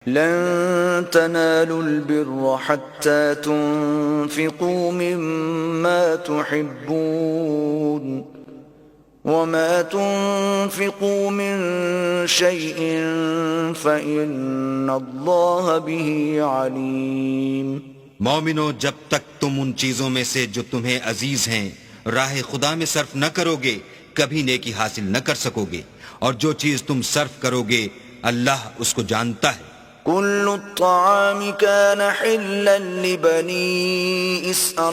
لن تنالوا البر حتى تنفقوا مما تحبون وما تنفقوا من شيء فإن الله به عليم. مومنو، جب تک تم ان چیزوں میں سے جو تمہیں عزیز ہیں راہ خدا میں صرف نہ کرو گے کبھی نیکی حاصل نہ کر سکو گے، اور جو چیز تم صرف کرو گے اللہ اس کو جانتا ہے. كل الطعام كان حلا لبني إسرائيل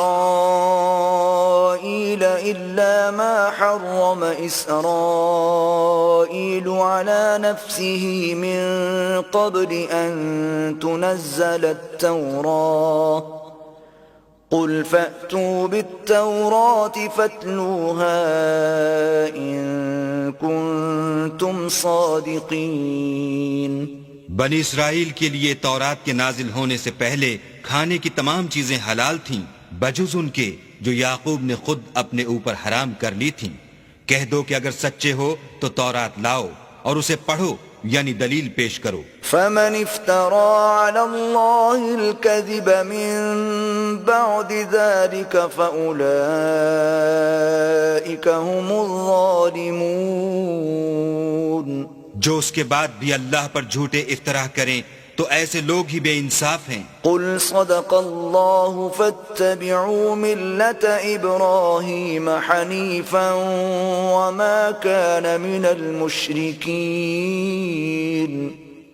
إلا ما حرم إسرائيل على نفسه من قبل أن تنزل التوراة قل فأتوا بالتوراة فاتلوها إن كنتم صادقين. بنی اسرائیل کے لیے تورات کے نازل ہونے سے پہلے کھانے کی تمام چیزیں حلال تھیں بجز ان کے جو یعقوب نے خود اپنے اوپر حرام کر لی تھیں. کہہ دو کہ اگر سچے ہو تو تورات لاؤ اور اسے پڑھو، یعنی دلیل پیش کرو. فمن افترى على الله الكذب من بعد ذلك فأولئك هم الظالمون. جو اس کے بعد بھی اللہ پر جھوٹے افطراء کریں تو ایسے لوگ ہی بے انصاف ہیں. قل صدق اللہ فاتبعوا ملت ابراہیم حنیفا وما كان من المشرکین.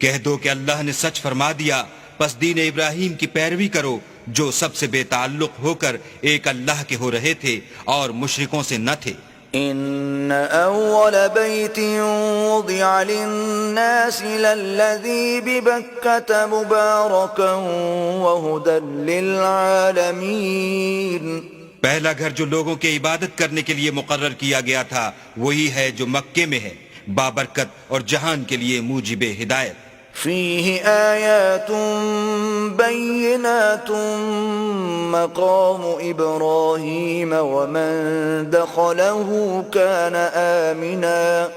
کہہ دو کہ اللہ نے سچ فرما دیا، پس دین ابراہیم کی پیروی کرو جو سب سے بے تعلق ہو کر ایک اللہ کے ہو رہے تھے اور مشرکوں سے نہ تھے. ان اول بیت وضع للناس للذی ببکة مبارکا وہدا للعالمین. پہلا گھر جو لوگوں کے عبادت کرنے کے لیے مقرر کیا گیا تھا وہی ہے جو مکے میں ہے، بابرکت اور جہان کے لیے موجب ہدایت. فيه آيات بينات مقام إبراهيم ومن دخله كان آمنا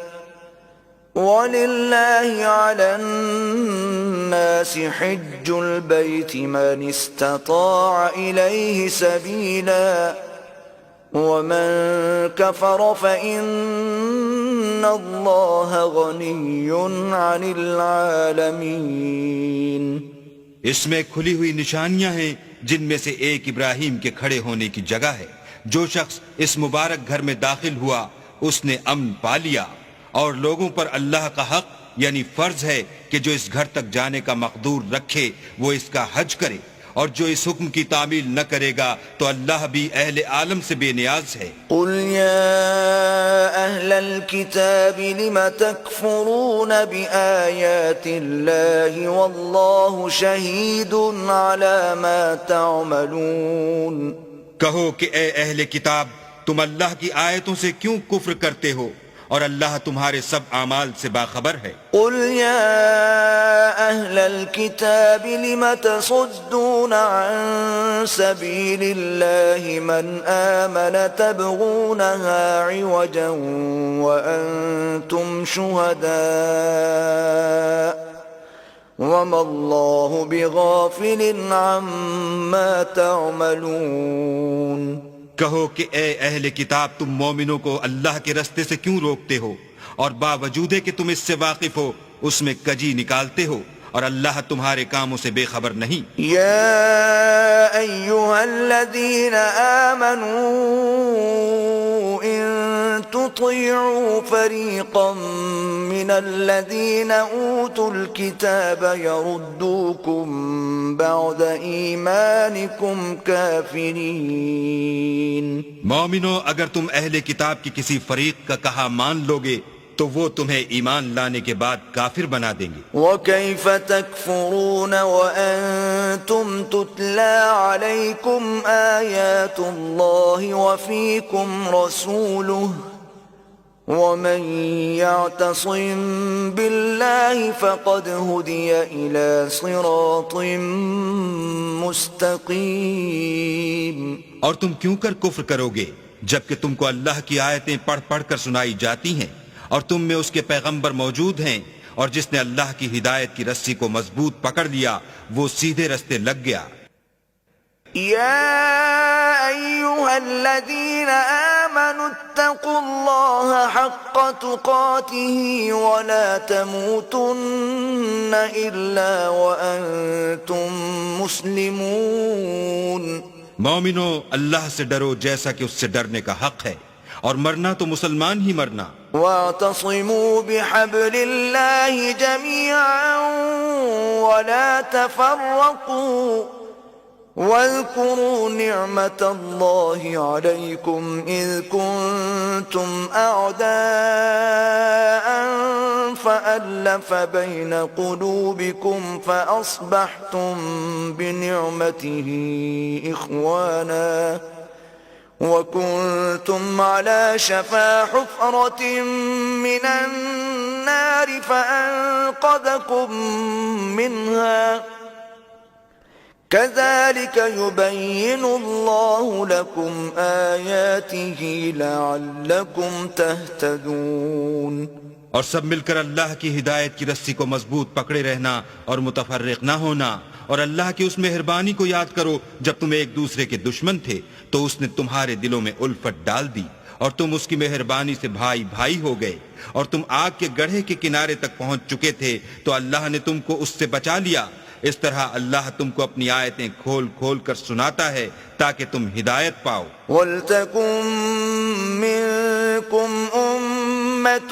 ولله على الناس حج البيت من استطاع إليه سبيلا ومن كفر فإن الله غني عن العالمين. اس میں کھلی ہوئی نشانیاں ہیں جن میں سے ایک ابراہیم کے کھڑے ہونے کی جگہ ہے. جو شخص اس مبارک گھر میں داخل ہوا اس نے امن پا لیا، اور لوگوں پر اللہ کا حق یعنی فرض ہے کہ جو اس گھر تک جانے کا مقدور رکھے وہ اس کا حج کرے، اور جو اس حکم کی تعمیل نہ کرے گا تو اللہ بھی اہل عالم سے بے نیاز ہے. قل يا أهل الكتاب لم تكفرون بآيات الله والله شهيد على ما تعملون. کہو کہ اے اہل کتاب، تم اللہ کی آیتوں سے کیوں کفر کرتے ہو اور اللہ تمہارے سب اعمال سے باخبر ہے. قل يا أهل الكتاب لم تصدون عن سبيل الله من آمن تبغونها عوجا وأنتم شهداء وما الله بغافل عما تعملون. کہو کہ اے اہل کتاب، تم مومنوں کو اللہ کے رستے سے کیوں روکتے ہو اور باوجود کہ تم اس سے واقف ہو اس میں کجی نکالتے ہو، اور اللہ تمہارے کاموں سے بے خبر نہیں. یا ایھا الذین آمنوا ان تطیعوا فریقا من الذین اوتوا الکتاب یردوکم بعد ایمانکم کافرین. مومنو، اگر تم اہل کتاب کی کسی فریق کا کہا مان لوگے تو وہ تمہیں ایمان لانے کے بعد کافر بنا دیں گے. وَكَيْفَ تَكْفُرُونَ وَأَنْتُمْ تُتْلَى عَلَيْكُمْ آيَاتُ اللَّهِ وَفِيكُمْ رَسُولُهُ وَمَنْ يَعْتَصِمْ بِاللَّهِ فَقَدْ هُدِيَ إِلَى صِرَاطٍ مُسْتَقِيمٍ. اور تم کیوں کر کفر کرو گے جبکہ تم کو اللہ کی آیتیں پڑھ پڑھ کر سنائی جاتی ہیں اور تم میں اس کے پیغمبر موجود ہیں، اور جس نے اللہ کی ہدایت کی رسی کو مضبوط پکڑ لیا وہ سیدھے رستے لگ گیا۔ يا أيها الذين آمنوا اتقوا الله حق تقاته ولا تموتن إلا وأنتم مسلمون۔ مومنو، اللہ سے ڈرو جیسا کہ اس سے ڈرنے کا حق ہے، اور مرنا تو مسلمان ہی مرنا۔ واعتصموا بحبل الله جميعا ولا تفرقوا واذكروا نعمة الله عليكم إذ كنتم أعداء فألف بين قلوبكم فأصبحتم بنعمته إخوانا وكنتم على شفا حفرة من النار فأنقذكم منها كذلك يبين الله لكم آياته لعلكم تهتدون۔ اور سب مل کر اللہ کی ہدایت کی رسی کو مضبوط پکڑے رہنا اور متفرق نہ ہونا، اور اللہ کی اس مہربانی کو یاد کرو جب تم ایک دوسرے کے دشمن تھے تو اس نے تمہارے دلوں میں الفت ڈال دی اور تم اس کی مہربانی سے بھائی بھائی ہو گئے، اور تم آگ کے گڑھے کے کنارے تک پہنچ چکے تھے تو اللہ نے تم کو اس سے بچا لیا۔ اس طرح اللہ تم کو اپنی آیتیں کھول کھول کر سناتا ہے تاکہ تم ہدایت پاؤ۔ وَلْتَكُن مِّنكُمْ أُمَّةٌ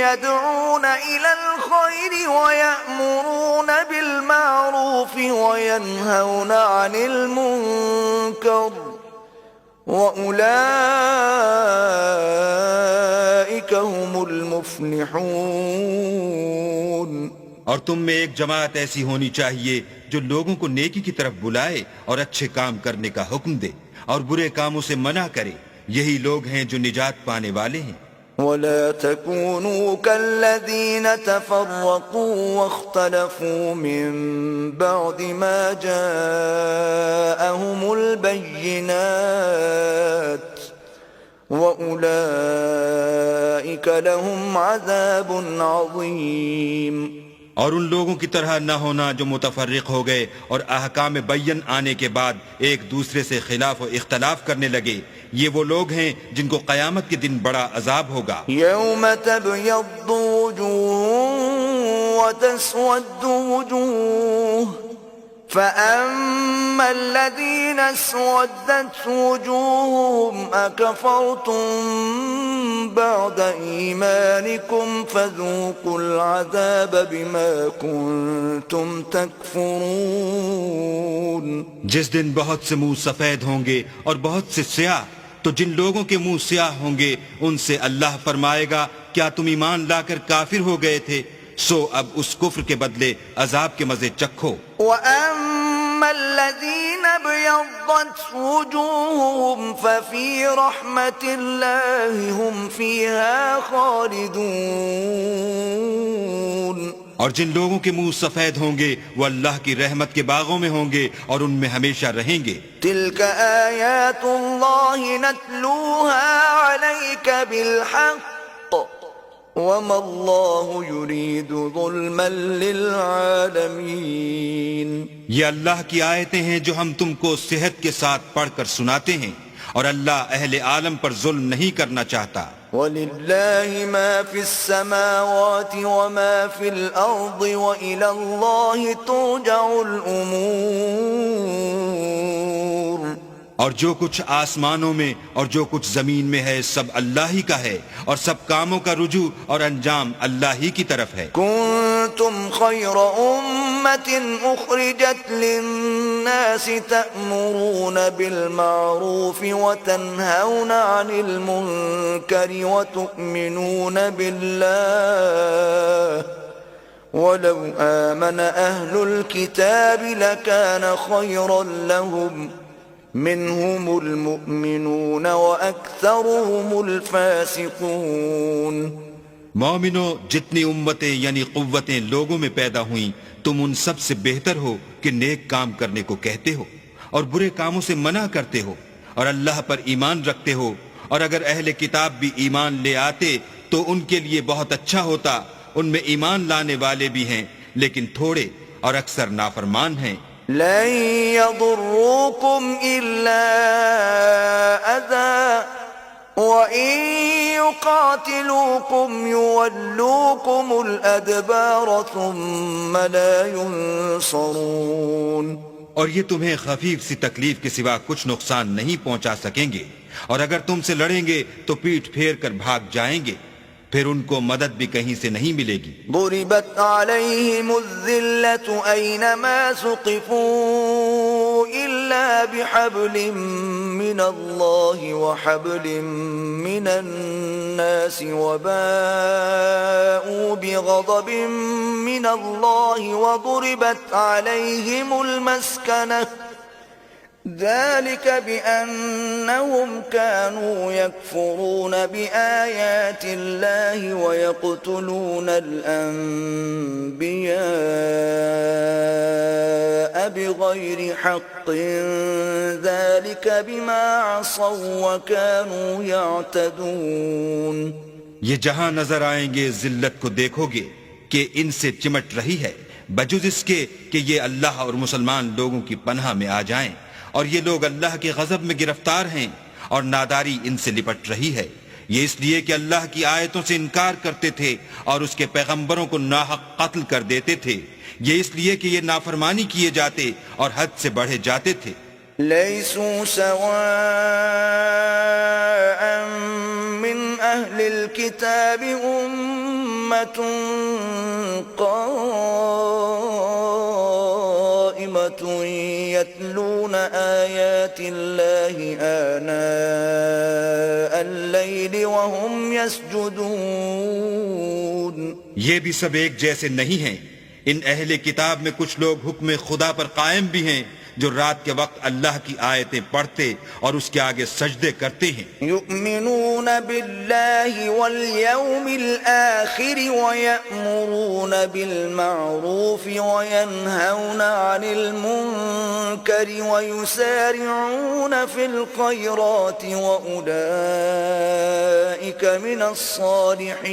يَدْعُونَ إِلَى الْخَيْرِ وَيَأْمُرُونَ بِالْمَعْرُوفِ وَيَنْهَوْنَ عَنِ الْمُنكَرِ وَأُولَئِكَ هُمُ الْمُفْلِحُونَ۔ اور تم میں ایک جماعت ایسی ہونی چاہیے جو لوگوں کو نیکی کی طرف بلائے اور اچھے کام کرنے کا حکم دے اور برے کاموں سے منع کرے، یہی لوگ ہیں جو نجات پانے والے ہیں۔ وَلَا تَكُونُوا كَالَّذِينَ تَفَرَّقُوا وَاخْتَلَفُوا مِن بَعْدِ مَا جَاءَهُمُ الْبَيِّنَاتُ وَأُولَئِكَ لَهُمْ عَذَابٌ عَظِيمٌ۔ اور ان لوگوں کی طرح نہ ہونا جو متفرق ہو گئے اور احکام بین آنے کے بعد ایک دوسرے سے خلاف و اختلاف کرنے لگے، یہ وہ لوگ ہیں جن کو قیامت کے دن بڑا عذاب ہوگا۔ یوم تبیض وجوہ وتسود وجوہ فأما الذين اسودت وجوههم أكفرتم بعد إيمانكم فذوقوا العذاب بما كنتم تكفرون۔ جس دن بہت سے منہ سفید ہوں گے اور بہت سے سیاہ، تو جن لوگوں کے منہ سیاہ ہوں گے ان سے اللہ فرمائے گا کیا تم ایمان لا کر کافر ہو گئے تھے؟ سو اب اس کفر کے بدلے عذاب کے مزے چکھو۔ وَأَمَّا الَّذِينَ ابْيَضَّتْ وُجُوهُهُمْ فَفِي رَحْمَةِ اللَّهِ هُمْ فِيهَا خَالِدُونَ۔ اور جن لوگوں کے منہ سفید ہوں گے وہ اللہ کی رحمت کے باغوں میں ہوں گے اور ان میں ہمیشہ رہیں گے۔ تِلْكَ آيَاتُ اللَّهِ نَتْلُوهَا عَلَيْكَ بِالْحَقِّ وَمَا اللَّهُ يُرِيدُ ظُلْمًا لِلْعَالَمِينَ۔ یہ اللہ کی آیتیں ہیں جو ہم تم کو صحت کے ساتھ پڑھ کر سناتے ہیں، اور اللہ اہل عالم پر ظلم نہیں کرنا چاہتا۔ وَلِلَّهِ مَا فِي السَّمَاوَاتِ وَمَا فِي الْأَرْضِ وَإِلَى اللَّهِ تُرْجَعُ الْأُمُورُ۔ اور جو کچھ آسمانوں میں اور جو کچھ زمین میں ہے سب اللہ ہی کا ہے، اور سب کاموں کا رجوع اور انجام اللہ ہی کی طرف ہے۔ كنتم خير أمة أخرجت للناس تأمرون بالمعروف وتنهون عن المنكر وتؤمنون بالله ولو آمن أهل الكتاب لكان خيرا لهم منهم المؤمنون وأكثرهم الفاسقون۔ مومنو، جتنی امتیں یعنی قوتیں لوگوں میں پیدا ہوئیں تم ان سب سے بہتر ہو کہ نیک کام کرنے کو کہتے ہو اور برے کاموں سے منع کرتے ہو اور اللہ پر ایمان رکھتے ہو، اور اگر اہل کتاب بھی ایمان لے آتے تو ان کے لیے بہت اچھا ہوتا، ان میں ایمان لانے والے بھی ہیں لیکن تھوڑے اور اکثر نافرمان ہیں. لن يضروكم إلا أذى وإن يقاتلوكم يولوكم الأدبار ثم لا ينصرون. اور یہ تمہیں خفیف سی تکلیف کے سوا کچھ نقصان نہیں پہنچا سکیں گے، اور اگر تم سے لڑیں گے تو پیٹھ پھیر کر بھاگ جائیں گے، پھر ان کو مدد بھی کہیں سے نہیں ملے گی. ضربت عليهم الذلة أينما ثقفوا إلا بحبل من الله وحبل من الناس وباءوا بغضب من الله وضربت عليهم المسكنة ذلك بأنهم كانوا يكفرون بآيات الله ويقتلون الأنبياء بغير حق ذلك بما عصوا وكانوا يعتدون. یہ جہاں نظر آئیں گے ذلت کو دیکھو گے کہ ان سے چمٹ رہی ہے بجز اس کے کہ یہ اللہ اور مسلمان لوگوں کی پناہ میں آ جائیں، اور یہ لوگ اللہ کے غضب میں گرفتار ہیں اور ناداری ان سے لپٹ رہی ہے. یہ اس لیے کہ اللہ کی آیتوں سے انکار کرتے تھے اور اس کے پیغمبروں کو ناحق قتل کر دیتے تھے. یہ اس لیے کہ یہ نافرمانی کیے جاتے اور حد سے بڑھے جاتے تھے. ليسوا سواء من أهل الكتاب أمة قائمة يتلون آيات الله آناء الليل وهم يسجدون. یہ بھی سب ایک جیسے نہیں ہیں. ان اہل کتاب میں کچھ لوگ حکم خدا پر قائم بھی ہیں جو رات کے وقت اللہ کی آیتیں پڑھتے اور اس کے آگے سجدے کرتے ہیں. يؤمنون بالله واليوم الآخر ويأمرون بالمعروف وينهون عن المنكر ويسارعون في الخيرات وأولئك من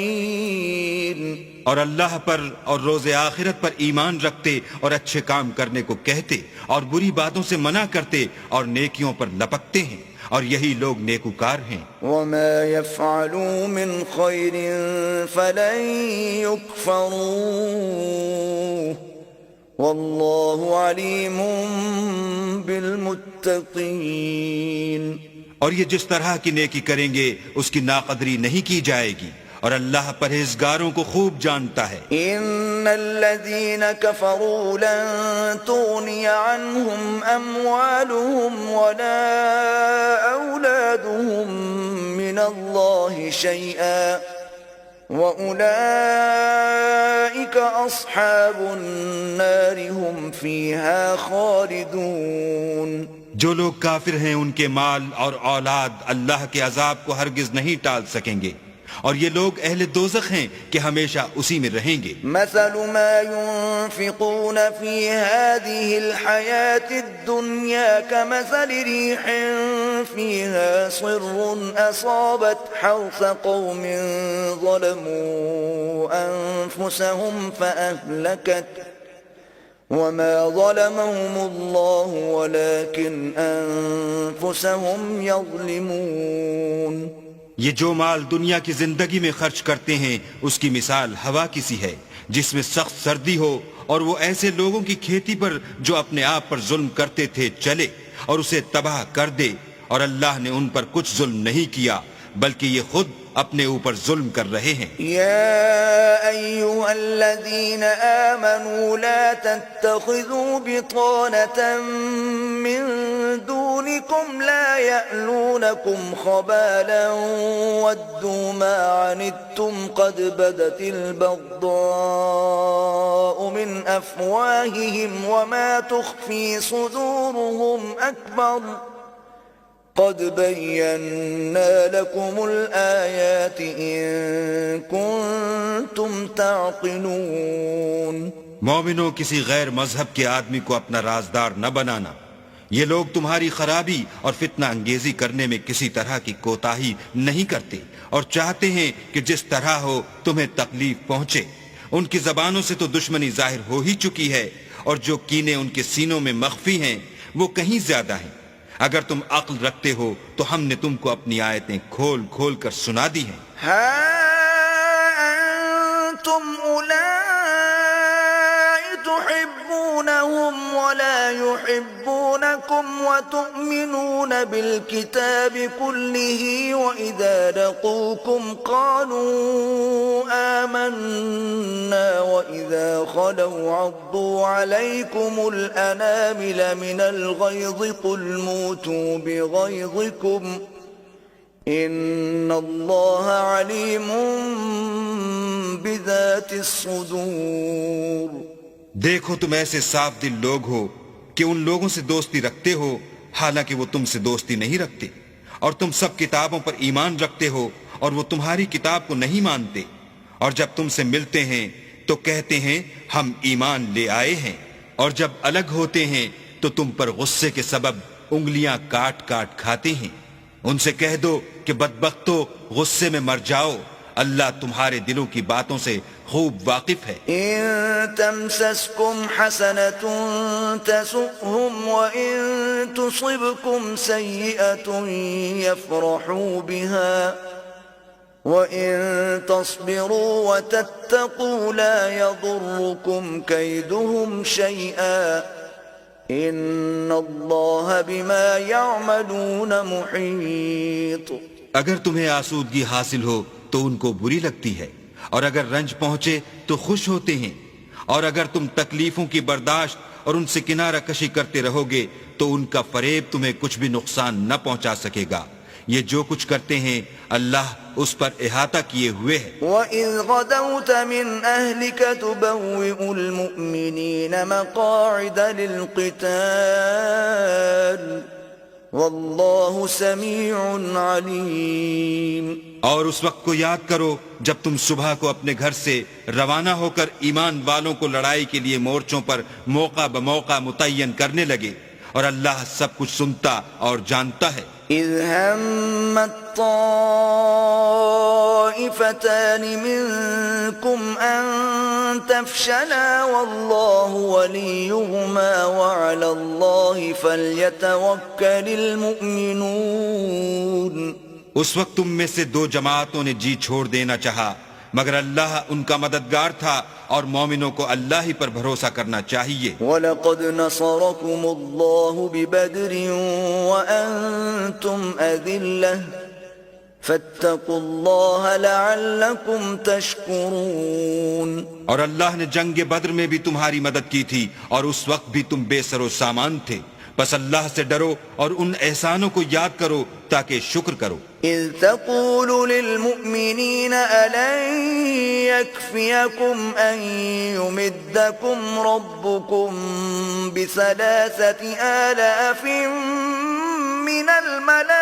الصالحين. اور اللہ پر اور روز آخرت پر ایمان رکھتے اور اچھے کام کرنے کو کہتے اور بری باتوں سے منع کرتے اور نیکیوں پر لپکتے ہیں، اور یہی لوگ نیکوکار ہیں. وما يفعلوا من خير فلن يكفروه والله عليم بالمتقين. اور یہ جس طرح کی نیکی کریں گے اس کی ناقدری نہیں کی جائے گی، اور اللہ پرہیزگاروں کو خوب جانتا ہے. ان الذين كفروا لن تغني عنهم اموالهم ولا اولادهم من الله شيئا واولئك اصحاب النار هم فيها خالدون. جو لوگ کافر ہیں ان کے مال اور اولاد اللہ کے عذاب کو ہرگز نہیں ٹال سکیں گے، اور یہ لوگ اہل دوزخ ہیں کہ ہمیشہ اسی میں رہیں گے. مثل ما ينفقون في هذه الحياة الدنيا كمثل ريح فيها صر أصابت حرث قوم ظلموا أنفسهم فأهلكت وما ظلمهم الله ولكن أنفسهم يظلمون. یہ جو مال دنیا کی زندگی میں خرچ کرتے ہیں اس کی مثال ہوا کی سی ہے جس میں سخت سردی ہو، اور وہ ایسے لوگوں کی کھیتی پر جو اپنے آپ پر ظلم کرتے تھے چلے اور اسے تباہ کر دے، اور اللہ نے ان پر کچھ ظلم نہیں کیا بلکہ یہ خود اپنے اوپر ظلم کر رہے ہیں. يا أيها الذين آمنوا لا تتخذوا بطانة من دونكم لا يألونكم خبالا ودوا ما عنتم قد بدت البغضاء من أفواههم وما تخفي صدورهم أكبر قد بينا لكم الآيات إن كنتم تعقلون. مومنوں کسی غیر مذہب کے آدمی کو اپنا رازدار نہ بنانا. یہ لوگ تمہاری خرابی اور فتنہ انگیزی کرنے میں کسی طرح کی کوتاہی نہیں کرتے اور چاہتے ہیں کہ جس طرح ہو تمہیں تکلیف پہنچے، ان کی زبانوں سے تو دشمنی ظاہر ہو ہی چکی ہے، اور جو کینے ان کے سینوں میں مخفی ہیں وہ کہیں زیادہ ہیں۔ اگر تم عقل رکھتے ہو تو ہم نے تم کو اپنی آیتیں کھول کھول کر سنا دی ہیں۔ ها أنتم أولئك تحبونهم ولا يحبونكم وتؤمنون بالكتاب كله وإذا لقوكم قالوا آمنا وإذا خلوا عضوا عليكم الأنامل من الغيظ قل موتوا بغيظكم ان اللہ علیم بذات الصدور۔ دیکھو تم ایسے صاف دل لوگ ہو کہ ان لوگوں سے دوستی رکھتے ہو حالانکہ وہ تم سے دوستی نہیں رکھتے، اور تم سب کتابوں پر ایمان رکھتے ہو اور وہ تمہاری کتاب کو نہیں مانتے، اور جب تم سے ملتے ہیں تو کہتے ہیں ہم ایمان لے آئے ہیں، اور جب الگ ہوتے ہیں تو تم پر غصے کے سبب انگلیاں کاٹ کاٹ کھاتے ہیں۔ ان سے کہہ دو کہ بدبختو غصے میں مر جاؤ، اللہ تمہارے دلوں کی باتوں سے خوب واقف ہے۔ ان تمسسكم حسنة تسؤهم وإن تصبكم سيئة يفرحوا بها وإن تصبروا وتتقوا لا يضركم كيدهم شيئا ان اللہ بما يعملون محیط۔ اگر تمہیں آسودگی حاصل ہو تو ان کو بری لگتی ہے، اور اگر رنج پہنچے تو خوش ہوتے ہیں، اور اگر تم تکلیفوں کی برداشت اور ان سے کنارہ کشی کرتے رہو گے تو ان کا فریب تمہیں کچھ بھی نقصان نہ پہنچا سکے گا۔ یہ جو کچھ کرتے ہیں اللہ اس پر احاطہ کیے ہوئے ہے۔ وَإِذْ غَدَوْتَ مِنْ أَهْلِكَ تُبَوِّئُ الْمُؤْمِنِينَ مَقَاعِدَ لِلْقِتَالِ وَاللَّهُ سَمِيعٌ عَلِيمٌ۔ اور اس وقت کو یاد کرو جب تم صبح کو اپنے گھر سے روانہ ہو کر ایمان والوں کو لڑائی کے لیے مورچوں پر موقع بموقع متعین کرنے لگے، اور اللہ سب کچھ سنتا اور جانتا ہے۔ اذ همت طائفتان منكم ان تفشلا والله وليهما وعلى الله فليتوكل المؤمنون۔ اس وقت تم میں سے دو جماعتوں نے جی چھوڑ دینا چاہا، مگر اللہ ان کا مددگار تھا اور مومنوں کو اللہ ہی پر بھروسہ کرنا چاہیے۔ وَلَقَدْ نَصَرَكُمُ اللَّهُ بِبَدْرٍ وَأَنْتُمْ أَذِلَّةٌ فَاتَّقُوا اللَّهَ لَعَلَّكُمْ تَشْكُرُونَ۔ اور اللہ نے جنگ بدر میں بھی تمہاری مدد کی تھی اور اس وقت بھی تم بے سر و سامان تھے، بس اللہ سے ڈرو اور ان احسانوں کو یاد کرو تاکہ شکر کرو۔ اذ تقول للمؤمنین ألن يكفيكم ان يمدكم ربكم ب3,000 من الملائكة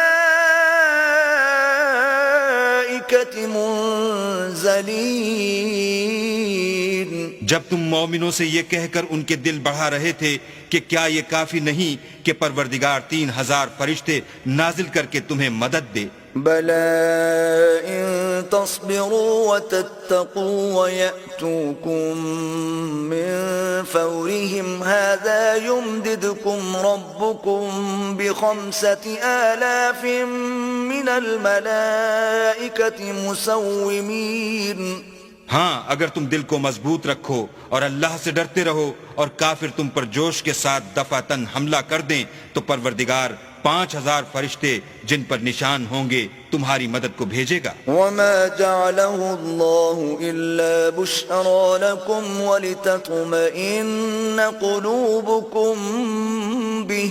منزلین۔ جب تم مومنوں سے یہ کہہ کر ان کے دل بڑھا رہے تھے کہ کیا یہ کافی نہیں کہ پروردگار 3,000 فرشتے نازل کر کے تمہیں مدد دے؟ بَلَا إِن تَصْبِرُوا وَتَتَّقُوا وَيَأْتُوكُم مِّن فَوْرِهِمْ هَٰذَا يُمْدِدْكُمْ رَبُّكُم ب5,000 مِّنَ الْمَلَائِكَةِ مُسَوِّمِينَ۔ ہاں اگر تم دل کو مضبوط رکھو اور اللہ سے ڈرتے رہو اور کافر تم پر جوش کے ساتھ دفعتاً حملہ کر دیں تو پروردگار 5,000 فرشتے جن پر نشان ہوں گے تمہاری مدد کو بھیجے گا۔ وَمَا جَعَلَهُ اللَّهُ إِلَّا بُشْرَىٰ لَكُمْ وَلِتَطْمَئِنَّ قُلُوبُكُم بِهِ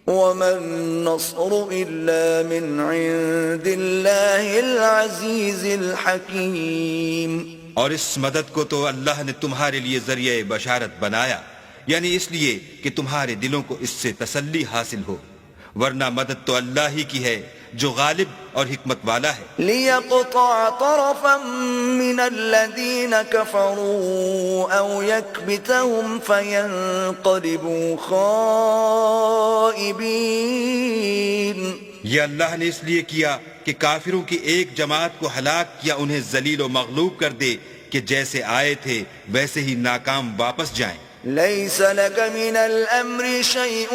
وَمَا النَّصْرُ إِلَّا مِنْ عِندِ اللَّهِ الْعَزِيزِ الْحَكِيمِ۔ اور اس مدد کو تو اللہ نے تمہارے لیے ذریعہ بشارت بنایا، یعنی اس لیے کہ تمہارے دلوں کو اس سے تسلی حاصل ہو، ورنہ مدد تو اللہ ہی کی ہے جو غالب اور حکمت والا ہے۔ لِيَقْطَعَ طَرَفًا مِّنَ الَّذِينَ كَفَرُوا أَوْ يَكْبِتَهُمْ فَيَنقَلِبُوا خَائِبِينَ۔ یہ اللہ نے اس لیے کیا کہ کافروں کی ایک جماعت کو ہلاک یا انہیں ذلیل و مغلوب کر دے کہ جیسے آئے تھے ویسے ہی ناکام واپس جائیں۔ ليس لك من الأمر شيء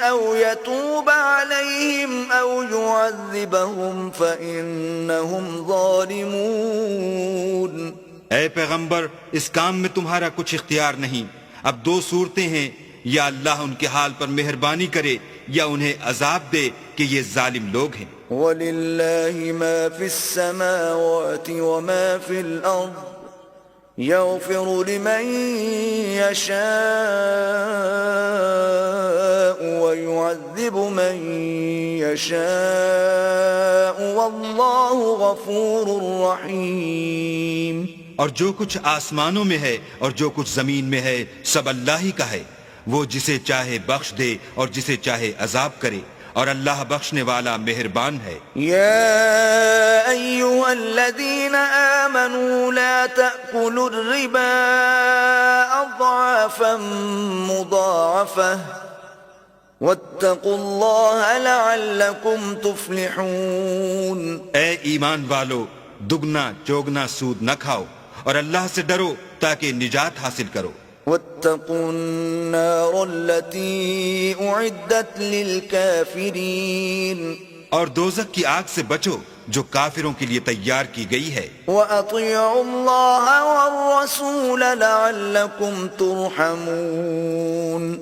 أو يتوب عليهم أو يعذبهم فإنهم ظالمون۔ اے پیغمبر اس کام میں تمہارا کچھ اختیار نہیں۔ اب دو صورتیں ہیں، یا اللہ ان کے حال پر مہربانی کرے یا انہیں عذاب دے کہ یہ ظالم لوگ ہیں۔ وَلِلَّهِ مَا فِي السَّمَاوَاتِ وَمَا فِي الْأَرْضِ يَغْفِرُ لِمَن يَشَاءُ وَيُعَذِّبُ مَن يَشَاءُ وَاللَّهُ غَفُورٌ رَّحِيمٌ۔ اور جو کچھ آسمانوں میں ہے اور جو کچھ زمین میں ہے سب اللہ ہی کا ہے، وہ جسے چاہے بخش دے اور جسے چاہے عذاب کرے، اور اللہ بخشنے والا مہربان ہے۔ يا أيها الذين آمنوا لا تأكلوا الربا أضعافا مضاعفة واتقوا الله لعلكم تفلحون۔ اے ایمان والو، دگنا چوگنا سود نہ کھاؤ اور اللہ سے ڈرو تاکہ نجات حاصل کرو۔ واتقوا النار التي أعدت للكافرين۔ اور دوزخ کی آگ سے بچو جو کافروں کے لیے تیار کی گئی ہے۔ وأطيعوا الله والرسول لعلكم ترحمون۔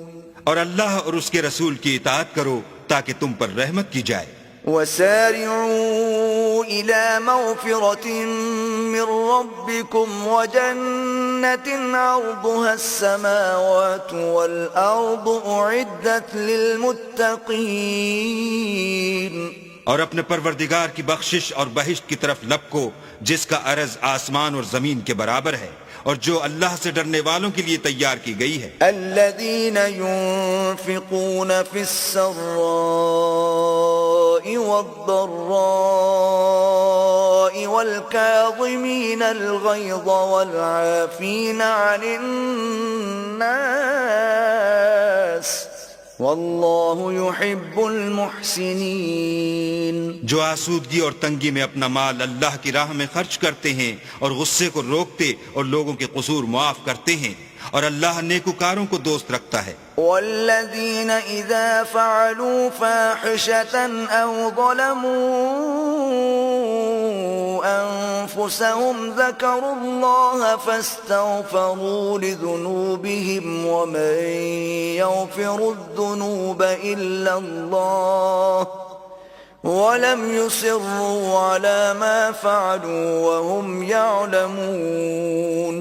اور اللہ اور اس کے رسول کی اطاعت کرو تاکہ تم پر رحمت کی جائے۔ وسارعوا إلى مغفرة من ربكم وجنة عرضها السماوات والأرض أعدت للمتقين۔ اور اپنے پروردگار کی بخشش اور بہشت کی طرف لپکو جس کا عرض آسمان اور زمین کے برابر ہے، اور جو اللہ سے ڈرنے والوں کے لیے تیار کی گئی ہے۔ الذين ينفقون في السراء والضراء والكاظمين الغيظ والعافين عن الناس والله يحب المحسنين۔ جو آسودگی اور تنگی میں اپنا مال اللہ کی راہ میں خرچ کرتے ہیں اور غصے کو روکتے اور لوگوں کے قصور معاف کرتے ہیں، اور اللہ نیکوکاروں کو دوست رکھتا ہے۔ والذين إذا فعلوا فاحشة أو ظلموا أنفسهم ذكروا الله فاستغفروا لذنوبهم ومن يغفر الذنوب إلا الله ولم يصروا على ما فعلوا وهم يعلمون۔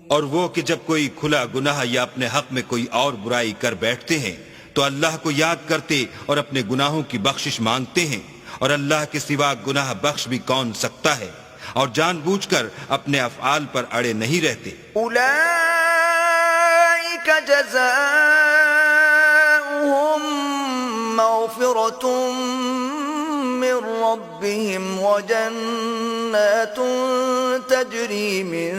اور وہ کہ جب کوئی کھلا گناہ یا اپنے حق میں کوئی اور برائی کر بیٹھتے ہیں تو اللہ کو یاد کرتے اور اپنے گناہوں کی بخشش مانگتے ہیں، اور اللہ کے سوا گناہ بخش بھی کون سکتا ہے، اور جان بوجھ کر اپنے افعال پر اڑے نہیں رہتے۔ اولئک جزاؤہم مغفرۃ من ربهم وجنات تجری من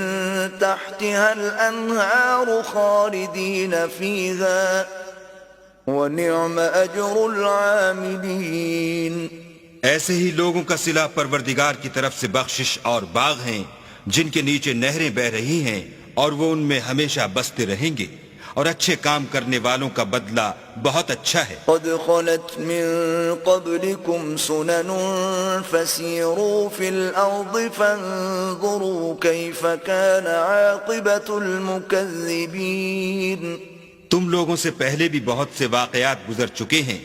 تحتها الانہار خالدین فیہا ونعم اجر العاملین۔ ایسے ہی لوگوں کا صلہ پروردگار کی طرف سے بخشش اور باغ ہیں جن کے نیچے نہریں بہ رہی ہیں، اور وہ ان میں ہمیشہ بستے رہیں گے، اور اچھے کام کرنے والوں کا بدلہ بہت اچھا ہے۔ قد خلت من قبلكم سنن فسيروا في الأرض فانظروا كيف كان عاقبة المكذبين۔ تم لوگوں سے پہلے بھی بہت سے واقعات گزر چکے ہیں،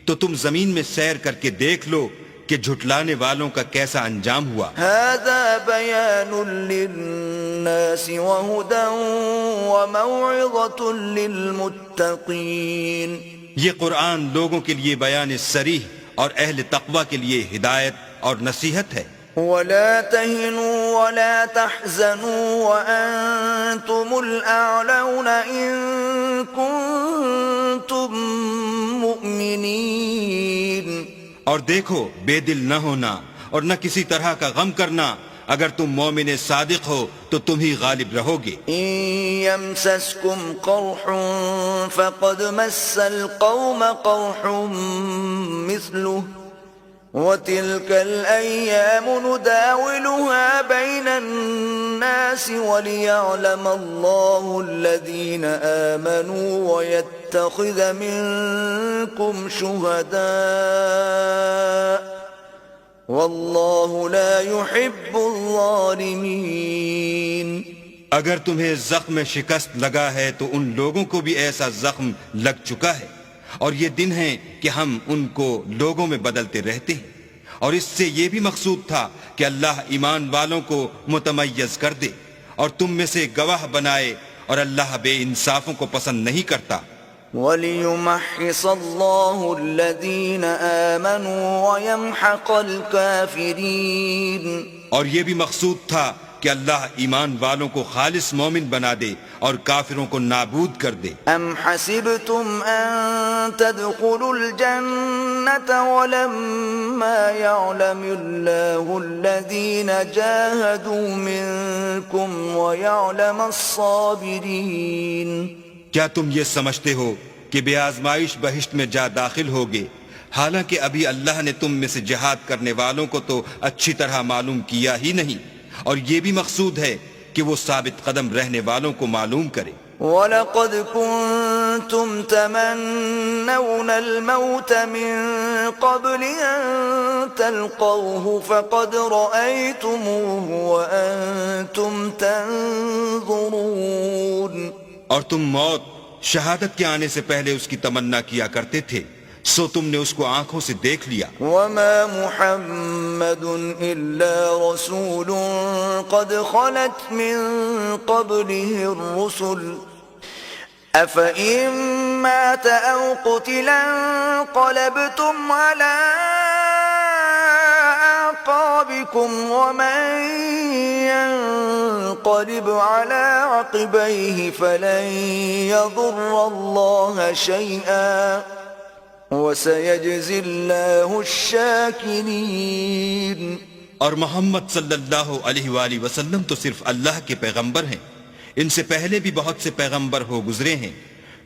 تو تم زمین میں سیر کر کے دیکھ لو کہ جھٹلانے والوں کا کیسا انجام ہوا۔ هذا بيان للناس وهدى وموعظة للمتقين۔ یہ قرآن لوگوں کے لیے بیان صریح اور اہل تقوی کے لیے ہدایت اور نصیحت ہے۔ ولا تهنوا ولا تحزنوا وأنتم الأعلون إن كنتم مؤمنين۔ اور دیکھو بے دل نہ ہونا اور نہ کسی طرح کا غم کرنا، اگر تم مومن صادق ہو تو تم ہی غالب رہو گے۔ إن يمسسكم قرح فقد مس القوم قرح مثله وتلك الأيام نداولها بين الناس وليعلم الله الذين آمنوا ويتخذ منكم شهداء والله لا يحب الظالمين. اگر تمہیں زخم شکست لگا ہے تو ان لوگوں کو بھی ایسا زخم لگ چکا ہے، اور یہ دن ہیں کہ ہم ان کو لوگوں میں بدلتے رہتے ہیں، اور اس سے یہ بھی مقصود تھا کہ اللہ ایمان والوں کو متمیز کر دے اور تم میں سے گواہ بنائے، اور اللہ بے انصافوں کو پسند نہیں کرتا. وَلِيُمَحِّصَ اللَّهُ الَّذِينَ آمَنُوا وَيَمْحَقَ الْكَافِرِينَ. اور یہ بھی مقصود تھا کہ اللہ ایمان والوں کو خالص مومن بنا دے اور کافروں کو نابود کر دے. أَمْ حَسِبْتُمْ أَن تَدْخُلُوا الْجَنَّةَ وَلَمَّا يَعْلَمِ اللَّهُ الَّذِينَ جَاهَدُوا مِنكُمْ وَيَعْلَمَ الصَّابِرِينَ. کیا تم یہ سمجھتے ہو کہ بے آزمائش بہشت میں جا داخل ہوگے، حالانکہ ابھی اللہ نے تم میں سے جہاد کرنے والوں کو تو اچھی طرح معلوم کیا ہی نہیں، اور یہ بھی مقصود ہے کہ وہ ثابت قدم رہنے والوں کو معلوم کرے. وَلَقَدْ كُنْتُمْ تَمَنَّوْنَ الْمَوْتَ مِنْ قَبْلِ أَنْ تَلْقَوْهُ فَقَدْ رَأَيْتُمُوهُ وَأَنْتُمْ تَنْظُرُونَ. اور تم موت شہادت کے آنے سے پہلے اس کی تمنا کیا کرتے تھے، سو تم نے اس کو آنکھوں سے دیکھ لیا. وَمَا مُحَمَّدٌ إِلَّا رَسُولٌ قَدْ خَلَتْ مِن قَبْلِهِ الرُّسُلُ أَفَإِن مَّاتَ أَوْ قُتِلَ انقَلَبْتُمْ عَلَىٰ أَعْقَابِكُمْ وَمَن يَنقَلِبْ عَلَىٰ عَقِبَيْهِ فَلَن يَضُرَّ اللَّهَ شَيْئًا وَسَيَجْزِي اللَّهُ الشَّاكِرِينَ. اور محمد صلی اللہ علیہ وآلہ وسلم تو صرف اللہ کے پیغمبر ہیں، ان سے پہلے بھی بہت سے پیغمبر ہو گزرے ہیں.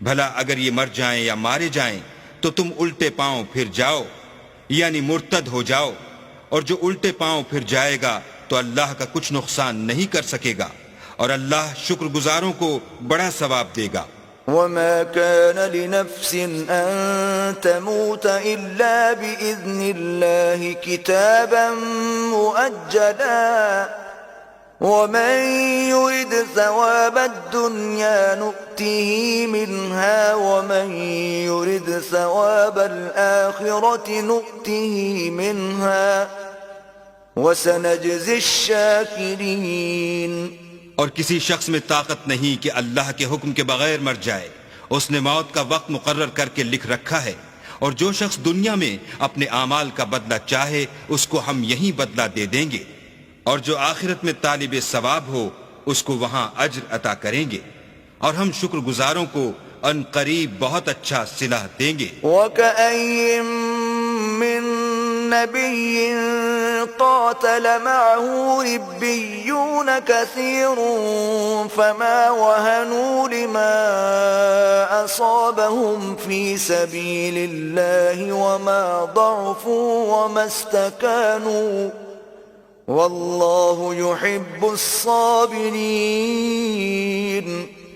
بھلا اگر یہ مر جائیں یا مارے جائیں تو تم الٹے پاؤں پھر جاؤ، یعنی مرتد ہو جاؤ، اور جو الٹے پاؤں پھر جائے گا تو اللہ کا کچھ نقصان نہیں کر سکے گا، اور اللہ شکر گزاروں کو بڑا ثواب دے گا. وَمَا كَانَ لِنَفْسٍ أَن تَمُوتَ إِلَّا بِإِذْنِ اللَّهِ كِتَابًا مُؤَجَّلًا وَمَن يُرِدْ ثَوَابَ الدُّنْيَا نُؤْتِهِ مِنْهَا وَمَن يُرِدْ ثَوَابَ الْآخِرَةِ نُؤْتِهِ مِنْهَا وَسَنَجْزِي الشَّاكِرِينَ. اور کسی شخص میں طاقت نہیں کہ اللہ کے حکم کے بغیر مر جائے، اس نے موت کا وقت مقرر کر کے لکھ رکھا ہے، اور جو شخص دنیا میں اپنے اعمال کا بدلہ چاہے اس کو ہم یہیں بدلہ دے دیں گے، اور جو آخرت میں طالب ثواب ہو اس کو وہاں اجر عطا کریں گے، اور ہم شکر گزاروں کو ان قریب بہت اچھا صلہ دیں گے. وَكَأَيٍّ مِّن نَّبِيٍّ قَاتَلَ مَعَهُ رِبِّيُّونَ كَثِيرٌ فَمَا وَهَنُوا لِمَا أَصَابَهُمْ فِي سَبِيلِ اللَّهِ وَمَا ضَعُفُوا وَمَا اسْتَكَانُوا وَاللَّهُ يُحِبُّ الصَّابِرِينَ.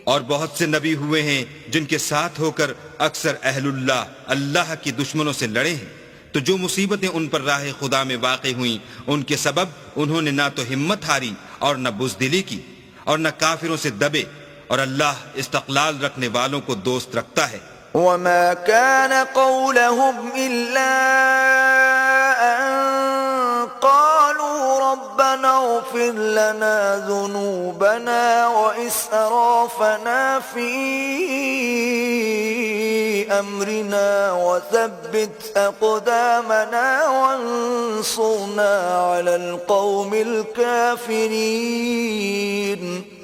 اور بہت سے نبی ہوئے ہیں جن کے ساتھ ہو کر اکثر اہل اللہ کی دشمنوں سے لڑے ہیں، تو جو مصیبتیں ان پر راہ خدا میں واقع ہوئیں ان کے سبب انہوں نے نہ تو ہمت ہاری اور نہ بزدلی کی اور نہ کافروں سے دبے، اور اللہ استقلال رکھنے والوں کو دوست رکھتا ہے. وَمَا كَانَ قَوْلَهُمْ إِلَّا أَن قَالُوا رَبَّنَا اغْفِرْ لَنَا ذُنُوبَنَا وَإِسْرَافَنَا فِي أَمْرِنَا وَثَبِّتْ أَقْدَامَنَا وَانصُرْنَا عَلَى الْقَوْمِ الْكَافِرِينَ.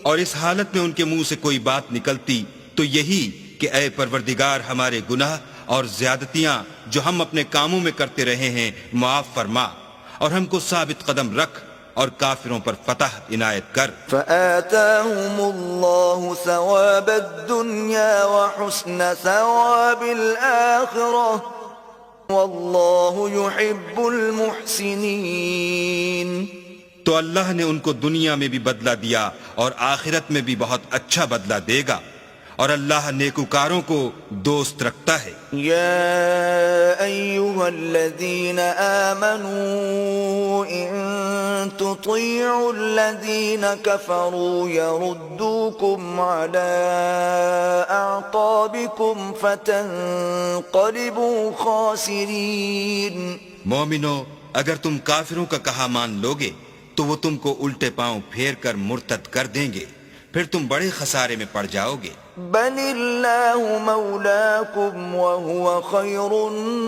اور اس حالت میں ان کے منہ سے کوئی بات نکلتی تو یہی کہ اے پروردگار ہمارے گناہ اور زیادتیاں جو ہم اپنے کاموں میں کرتے رہے ہیں معاف فرما، اور ہم کو ثابت قدم رکھ اور کافروں پر فتح عنایت کر. فآتاهم الله ثواب الدنيا وحسن ثواب الآخرة واللہ يحب المحسنین. تو اللہ نے ان کو دنیا میں بھی بدلہ دیا اور آخرت میں بھی بہت اچھا بدلہ دے گا، اور اللہ نیکوکاروں کو دوست رکھتا ہے. یا ایہا الذین آمنوا ان تطیعوا الذین کفروا یردوکم علی اعقابکم فتنقلبوا خاسرین. مومنو، اگر تم کافروں کا کہا مان لوگے تو وہ تم کو الٹے پاؤں پھیر کر مرتد کر دیں گے، پھر تم بڑے خسارے میں پڑ جاؤ گے. بل اللہ مولاکم وہو خیر الناصرین.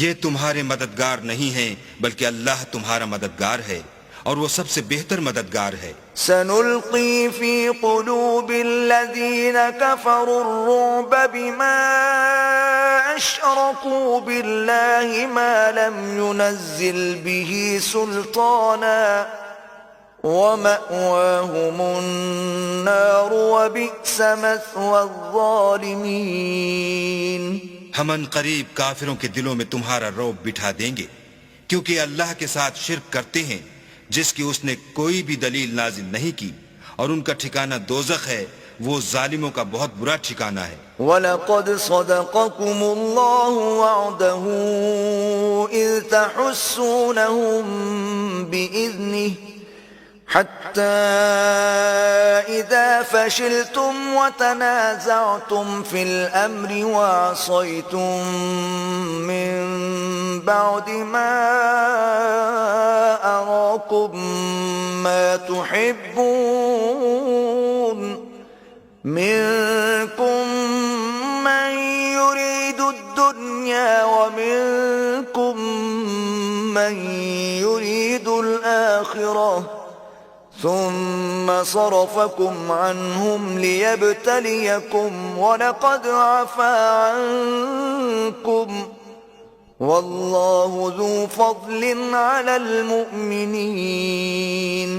یہ تمہارے مددگار نہیں ہیں بلکہ اللہ تمہارا مددگار ہے اور وہ سب سے بہتر مددگار ہے. سنلقی فی قلوب الذین کفروا الرعب بما اشرکوا باللہ ما لم ينزل به سلطانا وَمَأْوَاهُمُ النَّارُ وَبِئْسَ مَثْوَى الظَّالِمِينَ. ہم ان قریب کافروں کے دلوں میں تمہارا رعب بٹھا دیں گے، کیونکہ اللہ کے ساتھ شرک کرتے ہیں جس کی اس نے کوئی بھی دلیل نازل نہیں کی، اور ان کا ٹھکانہ دوزخ ہے، وہ ظالموں کا بہت برا ٹھکانہ ہے. وَلَقَدْ صَدَقَكُمُ اللَّهُ وَعْدَهُ إِذْ تَحُسُّونَهُم بِإِذْنِهِ حتى إذا فشلتم وتنازعتم في الأمر وعصيتم من بعد ما أراكم ما تحبون منكم من يريد الدنيا ومنكم من يريد الآخرة ثم صرفكم عنهم ليبتليكم ولقد عفا عنكم والله ذو فضل على المؤمنين.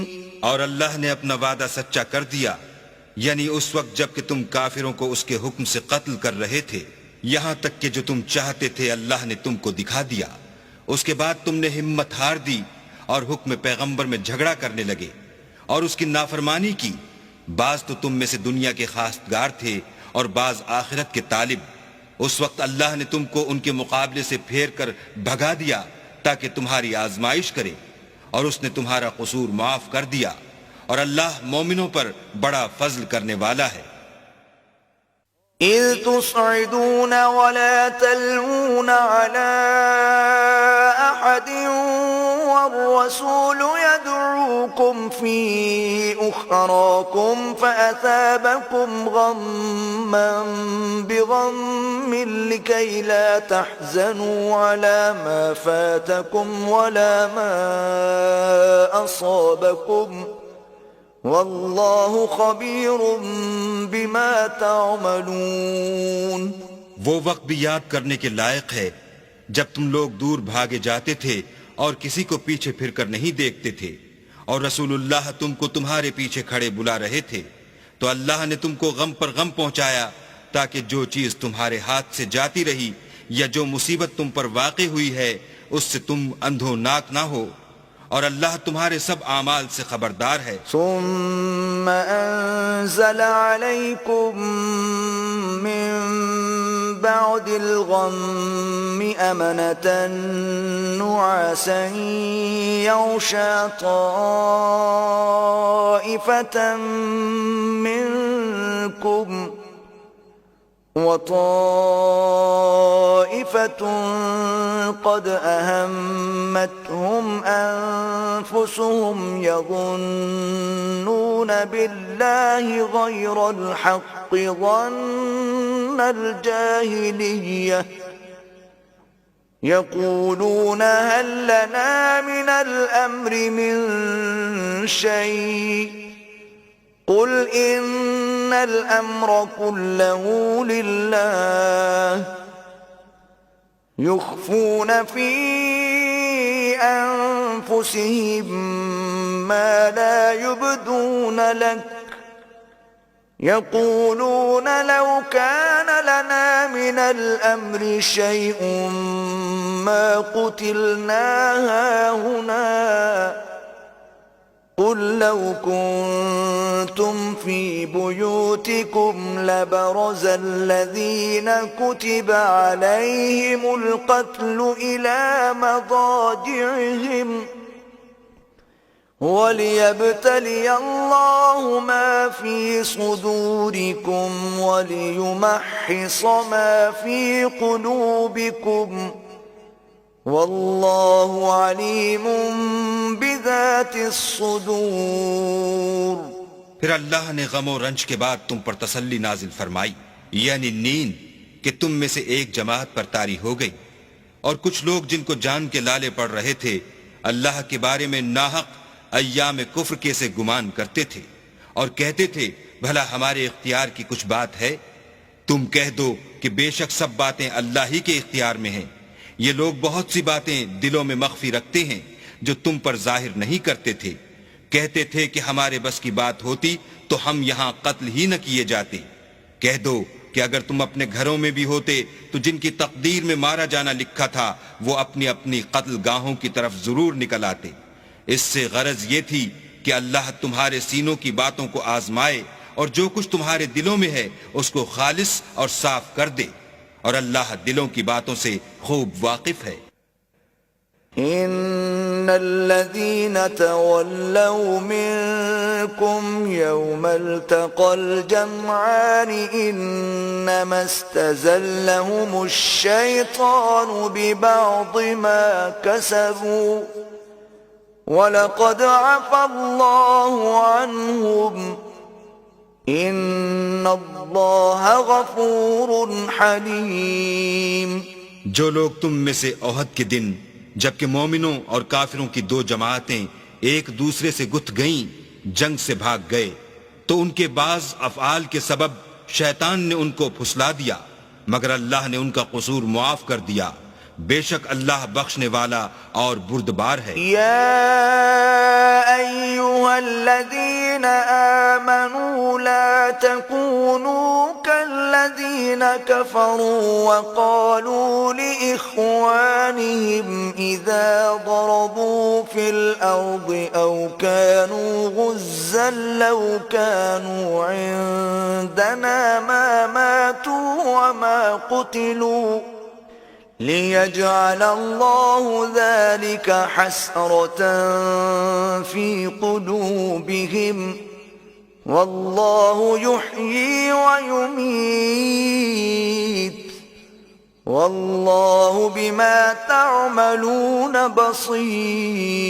اور اللہ نے اپنا وعدہ سچا کر دیا، یعنی اس وقت جب کہ تم کافروں کو اس کے حکم سے قتل کر رہے تھے، یہاں تک کہ جو تم چاہتے تھے اللہ نے تم کو دکھا دیا. اس کے بعد تم نے ہمت ہار دی اور حکم پیغمبر میں جھگڑا کرنے لگے اور اس کی نافرمانی کی. بعض تو تم میں سے دنیا کے خواستگار تھے اور بعض آخرت کے طالب. اس وقت اللہ نے تم کو ان کے مقابلے سے پھیر کر بھگا دیا تاکہ تمہاری آزمائش کرے، اور اس نے تمہارا قصور معاف کر دیا، اور اللہ مومنوں پر بڑا فضل کرنے والا ہے. إذ تصعدون ولا تلوون على أحد والرسول يدعوكم في أخراكم فأثابكم غما بغم لكي لا تحزنوا على ما فاتكم ولا ما أصابكم واللہ خبیر بما تعملون. وہ وقت بھی یاد کرنے کے لائق ہے جب تم لوگ دور بھاگے جاتے تھے اور کسی کو پیچھے پھر کر نہیں دیکھتے تھے، اور رسول اللہ تم کو تمہارے پیچھے کھڑے بلا رہے تھے، تو اللہ نے تم کو غم پر غم پہنچایا تاکہ جو چیز تمہارے ہاتھ سے جاتی رہی یا جو مصیبت تم پر واقع ہوئی ہے اس سے تم اندھوناک نہ ہو، اور اللہ تمہارے سب اعمال سے خبردار ہے. ثم انزل عليكم من بعد الغم امنة نعاسا يغشى طائفة منكم وطائفة قد أهمتهم أنفسهم يظنون بالله غير الحق ظن الجاهلية يقولون هل لنا من الأمر من شيء قل إن الأمر كله لله يخفون في أنفسهم ما لا يبدون لك يقولون لو كان لنا من من الأمر شيء ما قتلنا هاهنا قل لو كنتم في بيوتكم لبرز الذين كتب عليهم القتل إلى مضاجعهم وليبتلي الله ما في صدوركم وليمحص ما في قلوبكم والله عليم بذات الصدور. پھر اللہ نے غم و رنج کے بعد تم پر تسلی نازل فرمائی، یعنی نیند کہ تم میں سے ایک جماعت پر طاری ہو گئی، اور کچھ لوگ جن کو جان کے لالے پڑ رہے تھے اللہ کے بارے میں ناحق ایام کفر کے سے گمان کرتے تھے اور کہتے تھے بھلا ہمارے اختیار کی کچھ بات ہے؟ تم کہہ دو کہ بے شک سب باتیں اللہ ہی کے اختیار میں ہیں، یہ لوگ بہت سی باتیں دلوں میں مخفی رکھتے ہیں جو تم پر ظاہر نہیں کرتے تھے. کہتے تھے کہ ہمارے بس کی بات ہوتی تو ہم یہاں قتل ہی نہ کیے جاتے. کہہ دو کہ اگر تم اپنے گھروں میں بھی ہوتے تو جن کی تقدیر میں مارا جانا لکھا تھا وہ اپنی اپنی قتل گاہوں کی طرف ضرور نکل آتے. اس سے غرض یہ تھی کہ اللہ تمہارے سینوں کی باتوں کو آزمائے اور جو کچھ تمہارے دلوں میں ہے اس کو خالص اور صاف کر دے، اور اللہ دلوں کی باتوں سے خوب واقف ہے. ان الذين تولوا منكم يوم التقى الجمعان انما استزلهم الشيطان ببعض ما كسبوا ولقد عفى الله عنهم ان اللہ غفور حلیم. جو لوگ تم میں سے احد کے دن جبکہ مومنوں اور کافروں کی دو جماعتیں ایک دوسرے سے گتھ گئیں جنگ سے بھاگ گئے تو ان کے بعض افعال کے سبب شیطان نے ان کو پھسلا دیا، مگر اللہ نے ان کا قصور معاف کر دیا، بے شک اللہ بخشنے والا اور بردبار ہے. یا ایھا الذین آمنوا لا تکونوا کالذین کفروا وقالوا لإخوانهم اذا ضربوا في الارض او كانوا غزا لو كانوا عندنا ما ماتوا وما قتلوا ليجعل الله ذلك حسرة في قلوبهم والله يحيي ويميت والله بما تعملون بصير.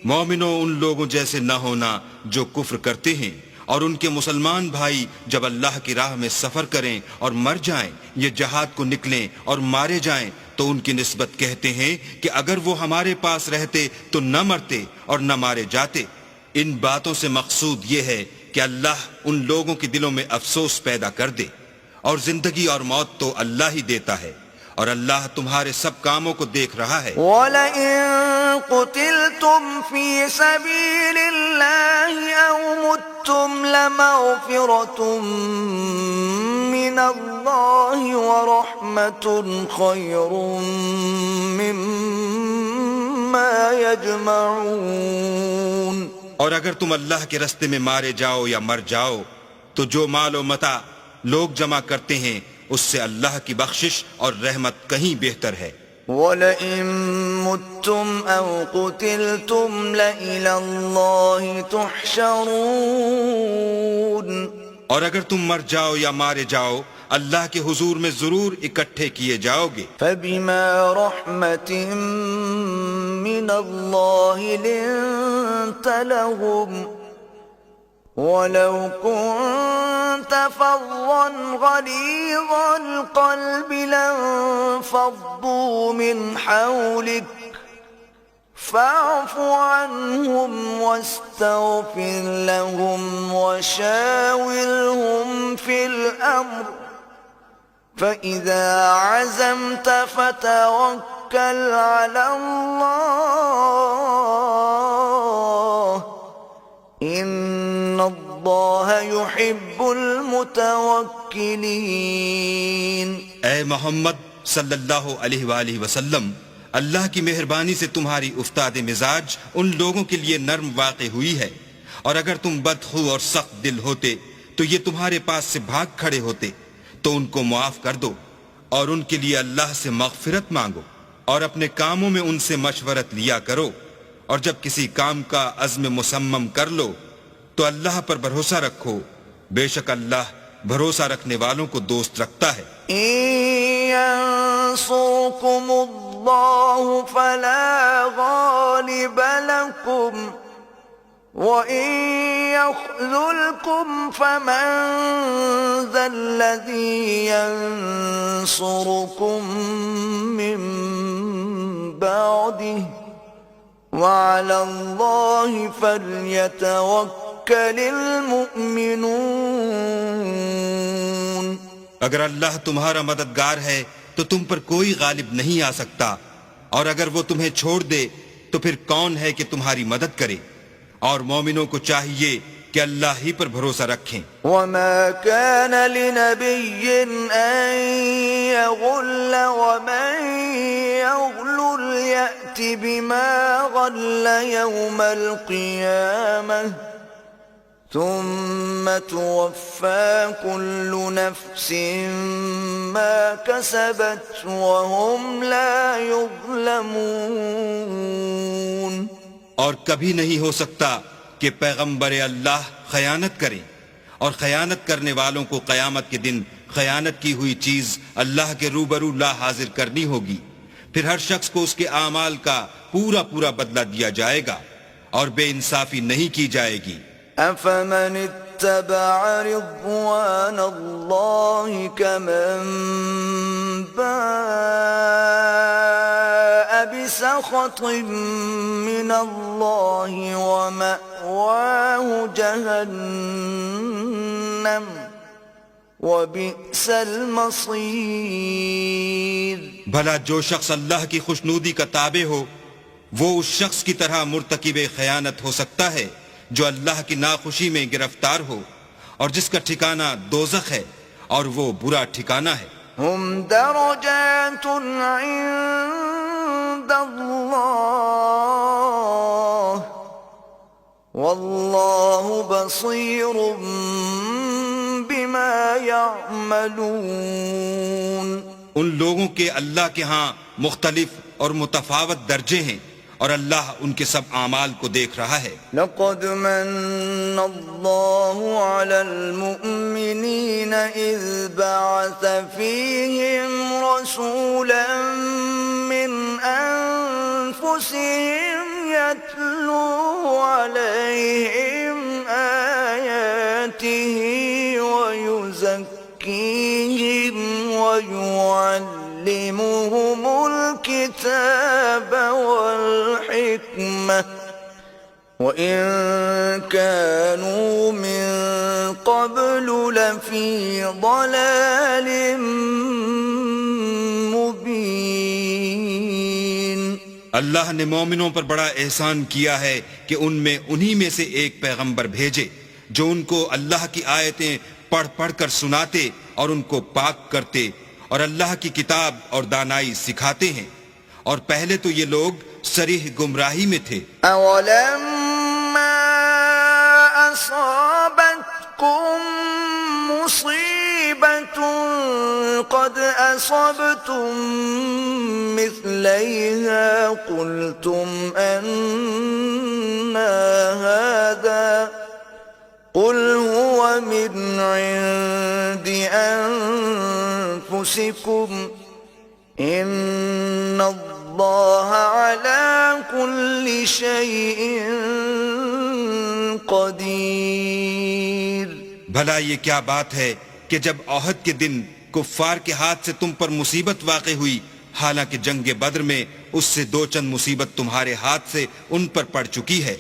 مومنوں ان لوگوں جیسے نہ ہونا جو کفر کرتے ہیں اور ان کے مسلمان بھائی جب اللہ کی راہ میں سفر کریں اور مر جائیں یا جہاد کو نکلیں اور مارے جائیں تو ان کی نسبت کہتے ہیں کہ اگر وہ ہمارے پاس رہتے تو نہ مرتے اور نہ مارے جاتے. ان باتوں سے مقصود یہ ہے کہ اللہ ان لوگوں کے دلوں میں افسوس پیدا کر دے، اور زندگی اور موت تو اللہ ہی دیتا ہے اور اللہ تمہارے سب کاموں کو دیکھ رہا ہے. وَلَئِن قُتِلْتُمْ فِي سَبِيلِ اللَّهِ أَوْ مُتُّمْ لَمَغْفِرَةٌ مِّنَ اللَّهِ وَرَحْمَةٌ خَيْرٌ مِّمَّا يَجْمَعُونَ. اور اگر تم اللہ کے رستے میں مارے جاؤ یا مر جاؤ تو جو مال و متاع لوگ جمع کرتے ہیں اس سے اللہ کی بخشش اور رحمت کہیں بہتر ہے. وَلَئِن مُتُّمْ أَوْ قُتِلْتُمْ لَإِلَى اللَّهِ تُحْشَرُونَ. اور اگر تم مر جاؤ یا مارے جاؤ اللہ کے حضور میں ضرور اکٹھے کیے جاؤ گے. فَبِمَا رَحْمَةٍ مِّنَ اللَّهِ لِنتَ لَهُمْ وَلَوْ كُنْتَ فَظًّا غَلِيظَ الْقَلْبِ لَانفَضُّوا مِنْ حَوْلِكَ فَاعْفُ عَنْهُمْ وَاسْتَغْفِرْ لَهُمْ وَشَاوِرْهُمْ فِي الْأَمْرِ فَإِذَا عَزَمْتَ فَتَوَكَّلْ عَلَى اللَّهِ إِنَّ اللَّهَ يُحِبُّ المتوكلين. اے محمد صلی اللہ علیہ وآلہ وسلم، اللہ کی مہربانی سے تمہاری افتاد مزاج ان لوگوں کے لیے نرم واقع ہوئی ہے، اور اگر تم بدخو اور سخت دل ہوتے تو یہ تمہارے پاس سے بھاگ کھڑے ہوتے، تو ان کو معاف کر دو اور ان کے لیے اللہ سے مغفرت مانگو، اور اپنے کاموں میں ان سے مشورت لیا کرو، اور جب کسی کام کا عزم مصمم کر لو تو اللہ پر بھروسہ رکھو، بے شک اللہ بھروسہ رکھنے والوں کو دوست رکھتا ہے. إن ينصركم الله فلا غالب لكم وإن يخذلكم فمن ذا الذي ينصركم من بعده وعلى الله فليتوكل المؤمنون. اگر اللہ تمہارا مددگار ہے تو تم پر کوئی غالب نہیں آ سکتا، اور اگر وہ تمہیں چھوڑ دے تو پھر کون ہے کہ تمہاری مدد کرے، اور مومنوں کو چاہیے کہ اللہ ہی پر بھروسہ رکھیں. وما كان لنبي أن يغل ومن يغل يأت بما غل يوم القيامة ثم توفى كل نفس ما كسبت وهم لا يظلمون. اور کبھی نہیں ہو سکتا کہ پیغمبر اللہ خیانت کریں، اور خیانت کرنے والوں کو قیامت کے دن خیانت کی ہوئی چیز اللہ کے روبرو لا حاضر کرنی ہوگی، پھر ہر شخص کو اس کے اعمال کا پورا پورا بدلہ دیا جائے گا، اور بے انصافی نہیں کی جائے گی. أفمن اتبع رضوان الله كمن باء بسخط من الله ومأواه جهنم وبئس المصير. بھلا جو شخص اللہ کی خوشنودی کا تابع ہو وہ اس شخص کی طرح مرتکب خیانت ہو سکتا ہے جو اللہ کی ناخوشی میں گرفتار ہو، اور جس کا ٹھکانہ دوزخ ہے، اور وہ برا ٹھکانہ ہے. هم درجات عند الله والله بصير بما يعملون. ان لوگوں کے اللہ کے ہاں مختلف اور متفاوت درجے ہیں، اور اللہ ان کے سب اعمال کو دیکھ رہا ہے. لقد من الله على المؤمنين إذ بعث فيهم رسولا من أنفسهم يتلو عليهم آياته ويزكيهم ويعلمهم الكتاب والحكمة وإن كانوا من قبل لفي ضلال مبين. اللہ نے مومنوں پر بڑا احسان کیا ہے کہ ان میں سے ایک پیغمبر بھیجے جو ان کو اللہ کی آیتیں پڑھ پڑھ کر سناتے اور ان کو پاک کرتے اور اللہ کی کتاب اور دانائی سکھاتے ہیں، اور پہلے تو یہ لوگ صریح گمراہی میں تھے. أولما أصابتكم مصيبة قد أصبتم مثليها قلتم أن هذا قل هو من عند أنفسكم إن الله على كل شيء قدير. بھلا یہ کیا بات ہے کہ جب احد کے دن کفار کے ہاتھ سے تم پر مصیبت واقع ہوئی، حالانکہ جنگ بدر میں اس سے دو چند مصیبت تمہارے ہاتھ سے ان پر پڑ چکی ہے،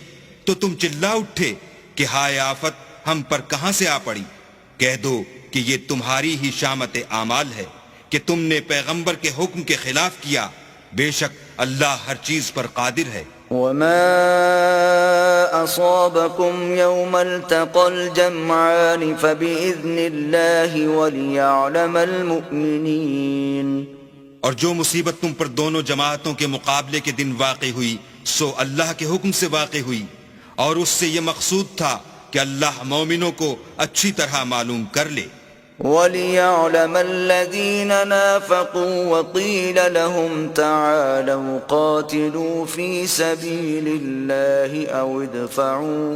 تو تم چلا اٹھے کہ ہائے آفت ہم پر کہاں سے آ پڑی. کہہ دو کہ یہ تمہاری ہی شامت اعمال ہے کہ تم نے پیغمبر کے حکم کے خلاف کیا، بے شک اللہ ہر چیز پر قادر ہے. وما أصابكم يوم التقى الجمعان فبإذن الله وليعلم المؤمنين اور جو مصیبت تم پر دونوں جماعتوں کے مقابلے کے دن واقع ہوئی سو اللہ کے حکم سے واقع ہوئی، اور اس سے یہ مقصود تھا کہ اللہ مومنوں کو اچھی طرح معلوم کر لے، وَلِيَعْلَمَ الَّذِينَ نَافَقُوا وَقِيلَ لَهُمْ تَعَالَوْا قَاتِلُوا فِي سَبِيلِ اللَّهِ أَوْ ادْفَعُوا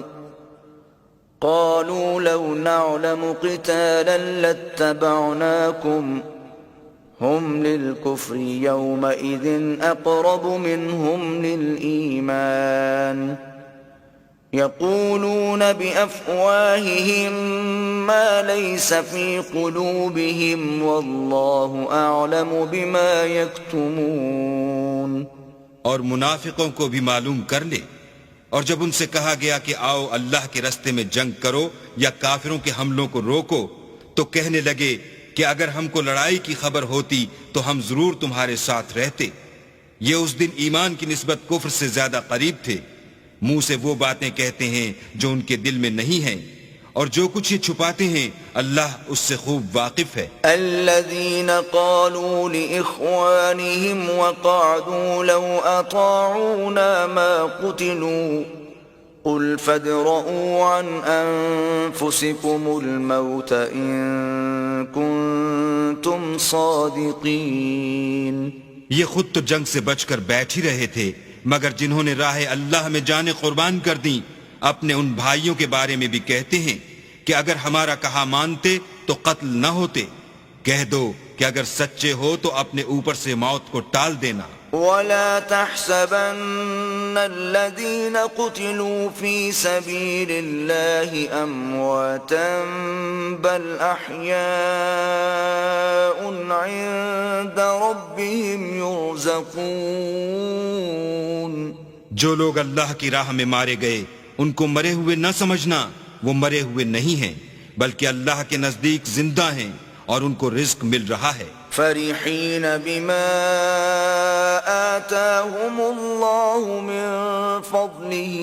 قَالُوا لَوْ نَعْلَمُ قِتَالًا لَاتَّبَعْنَاكُمْ هُمْ لِلْكُفْرِ يَوْمَئِذٍ أَقْرَبُ مِنْهُمْ لِلْإِيمَانِ يقولون بأفواههم ما ليس في قلوبهم والله أعلم بما يكتمون اور منافقوں کو بھی معلوم کر لے، اور جب ان سے کہا گیا کہ آؤ اللہ کے رستے میں جنگ کرو یا کافروں کے حملوں کو روکو تو کہنے لگے کہ اگر ہم کو لڑائی کی خبر ہوتی تو ہم ضرور تمہارے ساتھ رہتے، یہ اس دن ایمان کی نسبت کفر سے زیادہ قریب تھے، منہ سے وہ باتیں کہتے ہیں جو ان کے دل میں نہیں ہیں، اور جو کچھ یہ چھپاتے ہیں اللہ اس سے خوب واقف ہے۔ الذين قالوا لإخوانهم وقعدوا لو أطاعونا ما قتلوا قل فادرءوا عن أنفسكم الموت إن كنتم صادقين۔ یہ خود تو جنگ سے بچ کر بیٹھ ہی رہے تھے، مگر جنہوں نے راہ اللہ میں جانیں قربان کر دیں اپنے ان بھائیوں کے بارے میں بھی کہتے ہیں کہ اگر ہمارا کہا مانتے تو قتل نہ ہوتے، کہہ دو کہ اگر سچے ہو تو اپنے اوپر سے موت کو ٹال دینا۔ ولا تحسبن الذين قتلوا في سبيل الله أمواتا بل أحياء عند ربهم يرزقون۔ جو لوگ اللہ کی راہ میں مارے گئے ان کو مرے ہوئے نہ سمجھنا، وہ مرے ہوئے نہیں ہیں بلکہ اللہ کے نزدیک زندہ ہیں اور ان کو رزق مل رہا ہے۔ فرحين بما آتاهم الله من فضله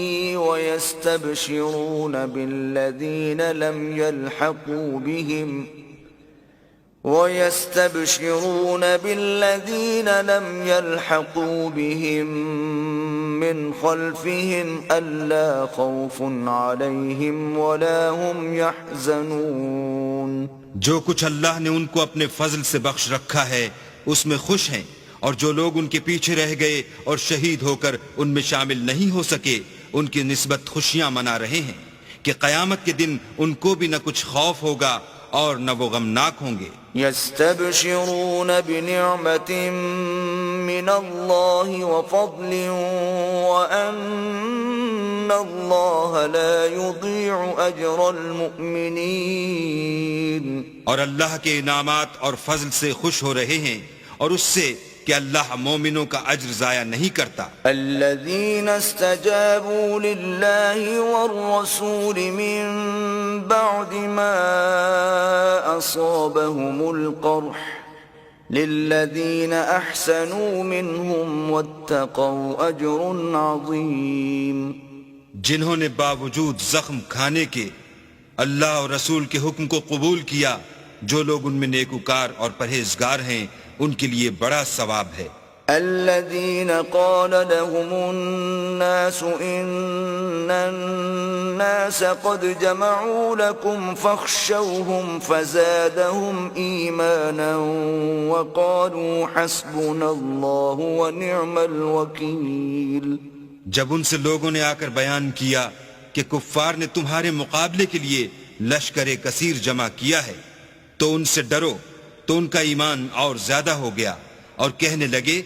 ويستبشرون بالذين لم يلحقوا بهم من خلفهم ألا خوف عليهم ولا هم يحزنون۔ جو کچھ اللہ نے ان کو اپنے فضل سے بخش رکھا ہے اس میں خوش ہیں، اور جو لوگ ان کے پیچھے رہ گئے اور شہید ہو کر ان میں شامل نہیں ہو سکے ان کی نسبت خوشیاں منا رہے ہیں کہ قیامت کے دن ان کو بھی نہ کچھ خوف ہوگا اور نہ وہ غمناک ہوں گے۔ يستبشرون بنعمة من الله وفضل وأن الله لا يضيع أجر المؤمنين۔ اور اللہ کے انعامات اور فضل سے خوش ہو رہے ہیں اور اس سے کہ اللہ مومنوں کا اجر ضائع نہیں کرتا۔ الذين استجابوا لله والرسول من بعد ما أصابهم القرح للذين أحسنوا منهم واتقوا أجر عظيم۔ جنہوں نے باوجود زخم کھانے کے اللہ اور رسول کے حکم کو قبول کیا، جو لوگ ان میں نیکوکار اور پرہیزگار ہیں ان کے لیے بڑا ثواب ہے۔ الذين قال لهم الناس إن الناس قد جمعوا لكم فاخشوهم فزادهم إيمانا وقالوا حسبنا الله ونعم الوكيل۔ جب ان سے لوگوں نے آ کر بیان کیا کہ کفار نے تمہارے مقابلے کے لیے لشکر کثیر جمع کیا ہے تو ان سے ڈرو، تو ان کا ایمان اور زیادہ ہو گیا اور کہنے لگے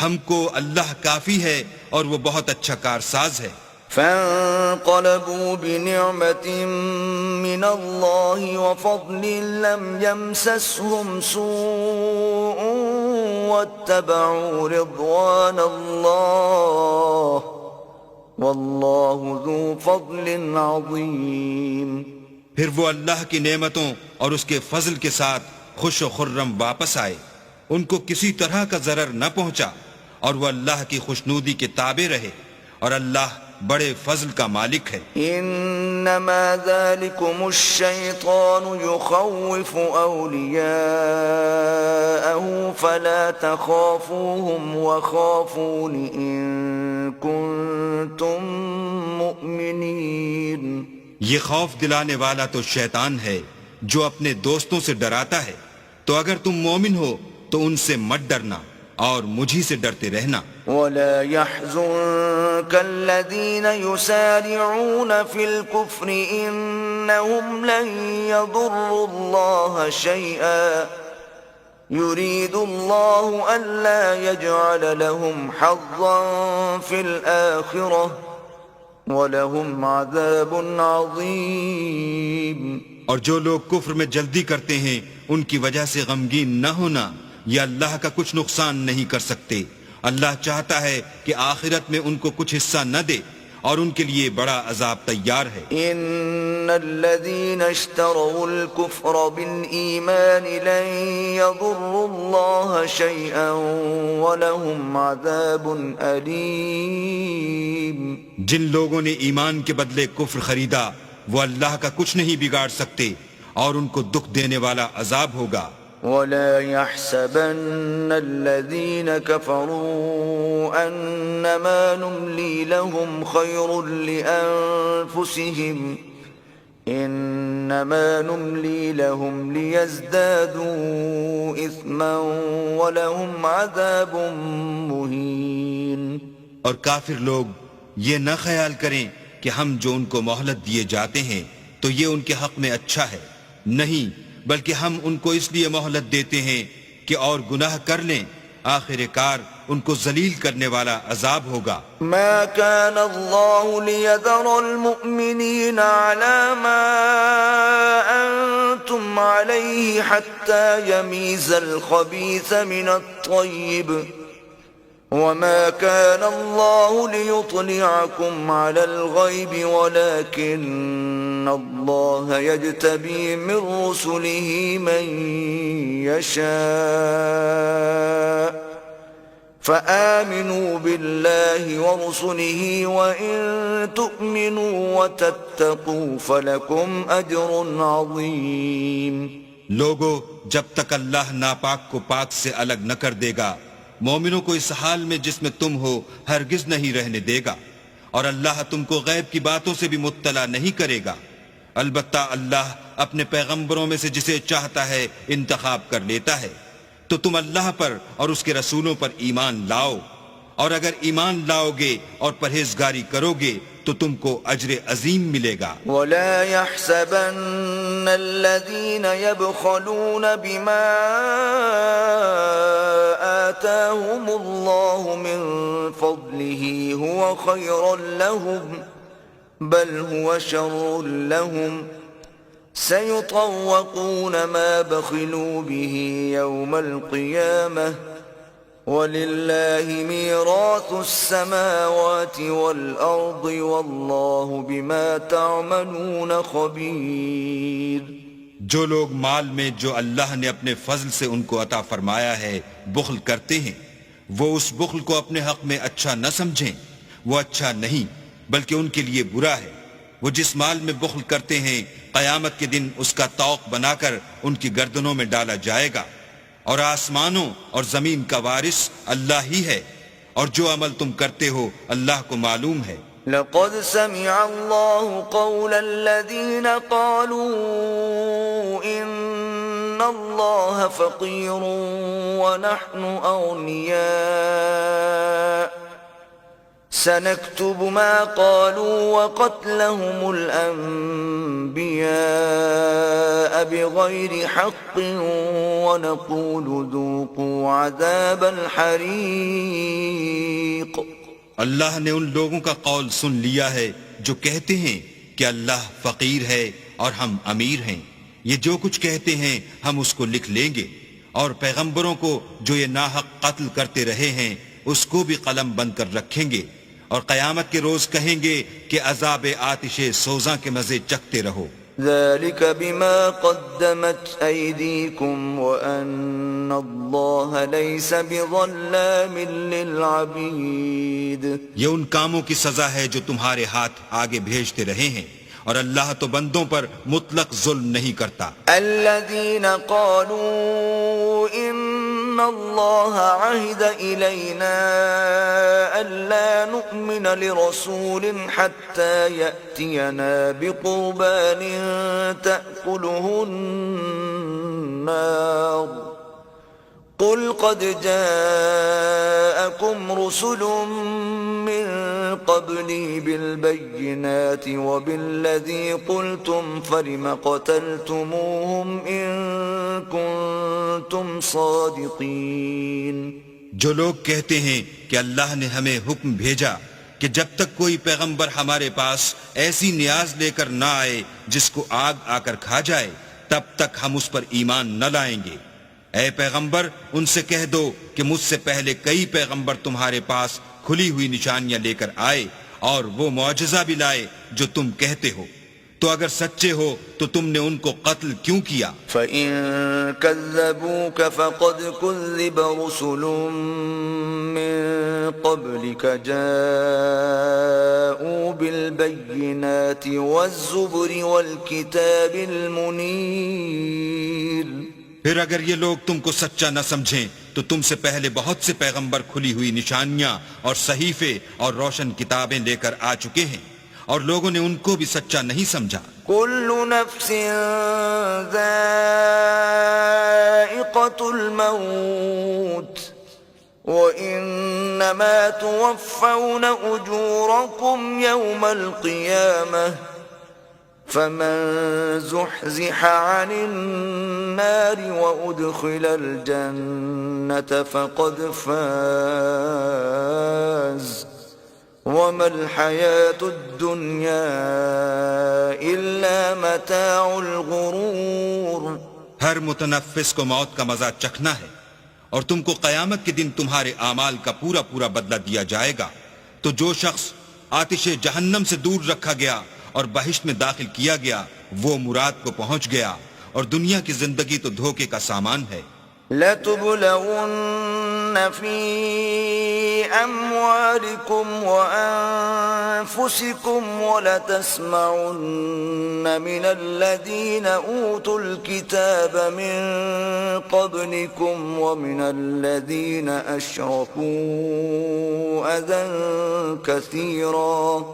ہم کو اللہ کافی ہے اور وہ بہت اچھا کارساز ہے۔ فانقلبوا بنعمة من الله وفضل لم يمسسهم سوء واتبعوا رضوان الله والله ذو فضل عظيم۔ پھر وہ اللہ کی نعمتوں اور اس کے فضل کے ساتھ خوش و خرم واپس آئے، ان کو کسی طرح کا ضرر نہ پہنچا اور وہ اللہ کی خوشنودی کے تابع رہے، اور اللہ بڑے فضل کا مالک ہے. انما ذلكم الشيطان يخوف اولياءه فلا تخافوهم وخافون ان كنتم مؤمنين. یہ خوف دلانے والا تو شیطان ہے جو اپنے دوستوں سے ڈراتا ہے، تو اگر تم مومن ہو تو ان سے مت ڈرنا اور مجھی سے ڈرتے رہنا. ولا يحزنك الذين يسارعون في الكفر إنهم لن يضروا الله شيئا يريد الله ألا يجعل لهم حظا في الآخرة وَلَهُمْ عَذَابٌ عَظِيمٌ. اور جو لوگ کفر میں جلدی کرتے ہیں ان کی وجہ سے غمگین نہ ہونا، یہ اللہ کا کچھ نقصان نہیں کر سکتے. اللہ چاہتا ہے کہ آخرت میں ان کو کچھ حصہ نہ دے اور ان کے لیے بڑا عذاب تیار ہے. ان الذين اشتروا الكفر بالإيمان لن يضروا الله شيئا ولهم عذاب أليم. جن لوگوں نے ایمان کے بدلے کفر خریدا وہ اللہ کا کچھ نہیں بگاڑ سکتے اور ان کو دکھ دینے والا عذاب ہوگا. ولا يحسبن الذين كفروا أنما نملي لهم خير لأنفسهم إنما نملي لهم ليزدادوا إثما ولهم عذاب مهين. اور کافر لوگ یہ نہ خیال کریں کہ ہم جو ان کو مہلت دیے جاتے ہیں تو یہ ان کے حق میں اچھا ہے، نہیں بلکہ ہم ان کو اس لیے مہلت دیتے ہیں کہ اور گناہ کر لیں، آخر کار ان کو ذلیل کرنے والا عذاب ہوگا. ما كان الله ليذر المؤمنين على ما أنتم عليه حتى يميز الخبيث من الطيب وما كان الله ليطلعكم على الغيب ولكن الله يجتبي من رسله من يشاء فآمنوا بالله ورسله وإن تؤمنوا وتتقوا فلكم أجر عظيم. لوگو جب تک اللہ ناپاک کو پاک سے الگ نہ کر دے گا مومنوں کو اس حال میں جس میں تم ہو ہرگز نہیں رہنے دے گا، اور اللہ تم کو غیب کی باتوں سے بھی مطلع نہیں کرے گا. البتہ اللہ اپنے پیغمبروں میں سے جسے چاہتا ہے انتخاب کر لیتا ہے. تو تم اللہ پر اور اس کے رسولوں پر ایمان لاؤ، اور اگر ایمان لاؤ گے اور پرہیزگاری کرو گے تو تم کو اجر عظیم ملے گا. ولا يحسبن الذين يبخلون بما آتاهم الله من فضله هو خيرا لهم بل هو شر لهم سيطوقون ما بخلوا به يوم القيامة وَلِلَّهِ مِيرَاثُ السَّمَاوَاتِ وَالْأَرْضِ وَاللَّهُ بِمَا تَعْمَلُونَ خَبِيرٌ. جو لوگ مال میں جو اللہ نے اپنے فضل سے ان کو عطا فرمایا ہے بخل کرتے ہیں، وہ اس بخل کو اپنے حق میں اچھا نہ سمجھیں، وہ اچھا نہیں بلکہ ان کے لیے برا ہے. وہ جس مال میں بخل کرتے ہیں قیامت کے دن اس کا طوق بنا کر ان کی گردنوں میں ڈالا جائے گا، اور آسمانوں اور زمین کا وارث اللہ ہی ہے، اور جو عمل تم کرتے ہو اللہ کو معلوم ہے. لقد سمع الله قول الذين قالوا إن الله فقير ونحن أغنياء سنكتب ما قالوا وقتلهم الأنبياء بغير حق ونقول ذوقوا عذاب الحريق. اللہ نے ان لوگوں کا قول سن لیا ہے جو کہتے ہیں کہ اللہ فقیر ہے اور ہم امیر ہیں. یہ جو کچھ کہتے ہیں ہم اس کو لکھ لیں گے، اور پیغمبروں کو جو یہ ناحق قتل کرتے رہے ہیں اس کو بھی قلم بند کر رکھیں گے، اور قیامت کے روز کہیں گے کہ عذاب آتش سوزاں کے مزے چکھتے رہو. ذلك بما قدمت أيديكم وأن الله ليس بظلام للعبيد. یہ ان کاموں کی سزا ہے جو تمہارے ہاتھ آگے بھیجتے رہے ہیں، اور اللہ تو بندوں پر مطلق ظلم نہیں کرتا. الذين قالوا إن الله عهد إلينا ألا نؤمن لرسول حتى يأتينا بقربان تأكله النار قل قد جاءكم رسل من قبلي بالبينات وبالذي قلتم فلم قتلتموهم إن كنتم صادقين. جو لوگ کہتے ہیں کہ اللہ نے ہمیں حکم بھیجا کہ جب تک کوئی پیغمبر ہمارے پاس ایسی نیاز لے کر نہ آئے جس کو آگ آ کر کھا جائے، تب تک ہم اس پر ایمان نہ لائیں گے. اے پیغمبر، ان سے کہہ دو کہ مجھ سے پہلے کئی پیغمبر تمہارے پاس کھلی ہوئی نشانیاں لے کر آئے اور وہ معجزہ بھی لائے جو تم کہتے ہو. تو اگر سچے ہو تو تم نے ان کو قتل کیوں کیا؟ فَإِن كَذَّبُوكَ فَقَدْ كُذِّبَ رُسُلٌ مِّن قَبْلِكَ جَاءُوا بِالْبَيِّنَاتِ وَالزُّبُرِ وَالْكِتَابِ الْمُنِيرِ. پھر اگر یہ لوگ تم کو سچا نہ سمجھیں تو تم سے پہلے بہت سے پیغمبر کھلی ہوئی نشانیاں اور صحیفے اور روشن کتابیں لے کر آ چکے ہیں، اور لوگوں نے ان کو بھی سچا نہیں سمجھا. كل نفس ذائقة الموت وإنما توفون أجوركم يوم القيامة فمن زحزح عن النار وأدخل الجنة فقد فاز وما الحياة الدنيا إلا متاع الغرور. ہر متنفس کو موت کا مزہ چکھنا ہے، اور تم کو قیامت کے دن تمہارے اعمال کا پورا پورا بدلہ دیا جائے گا. تو جو شخص آتش جہنم سے دور رکھا گیا اور بہشت میں داخل کیا گیا وہ مراد کو پہنچ گیا، اور دنیا کی زندگی تو دھوکے کا سامان ہے. لَتُبْلَوُنَّ فِي أَمْوَالِكُمْ وَأَنفُسِكُمْ وَلَتَسْمَعُنَّ مِنَ الَّذِينَ أُوتُوا الْكِتَابَ مِنْ قَبْلِكُمْ وَمِنَ الَّذِينَ أَشْرَكُوا أَذًى كَثِيرًا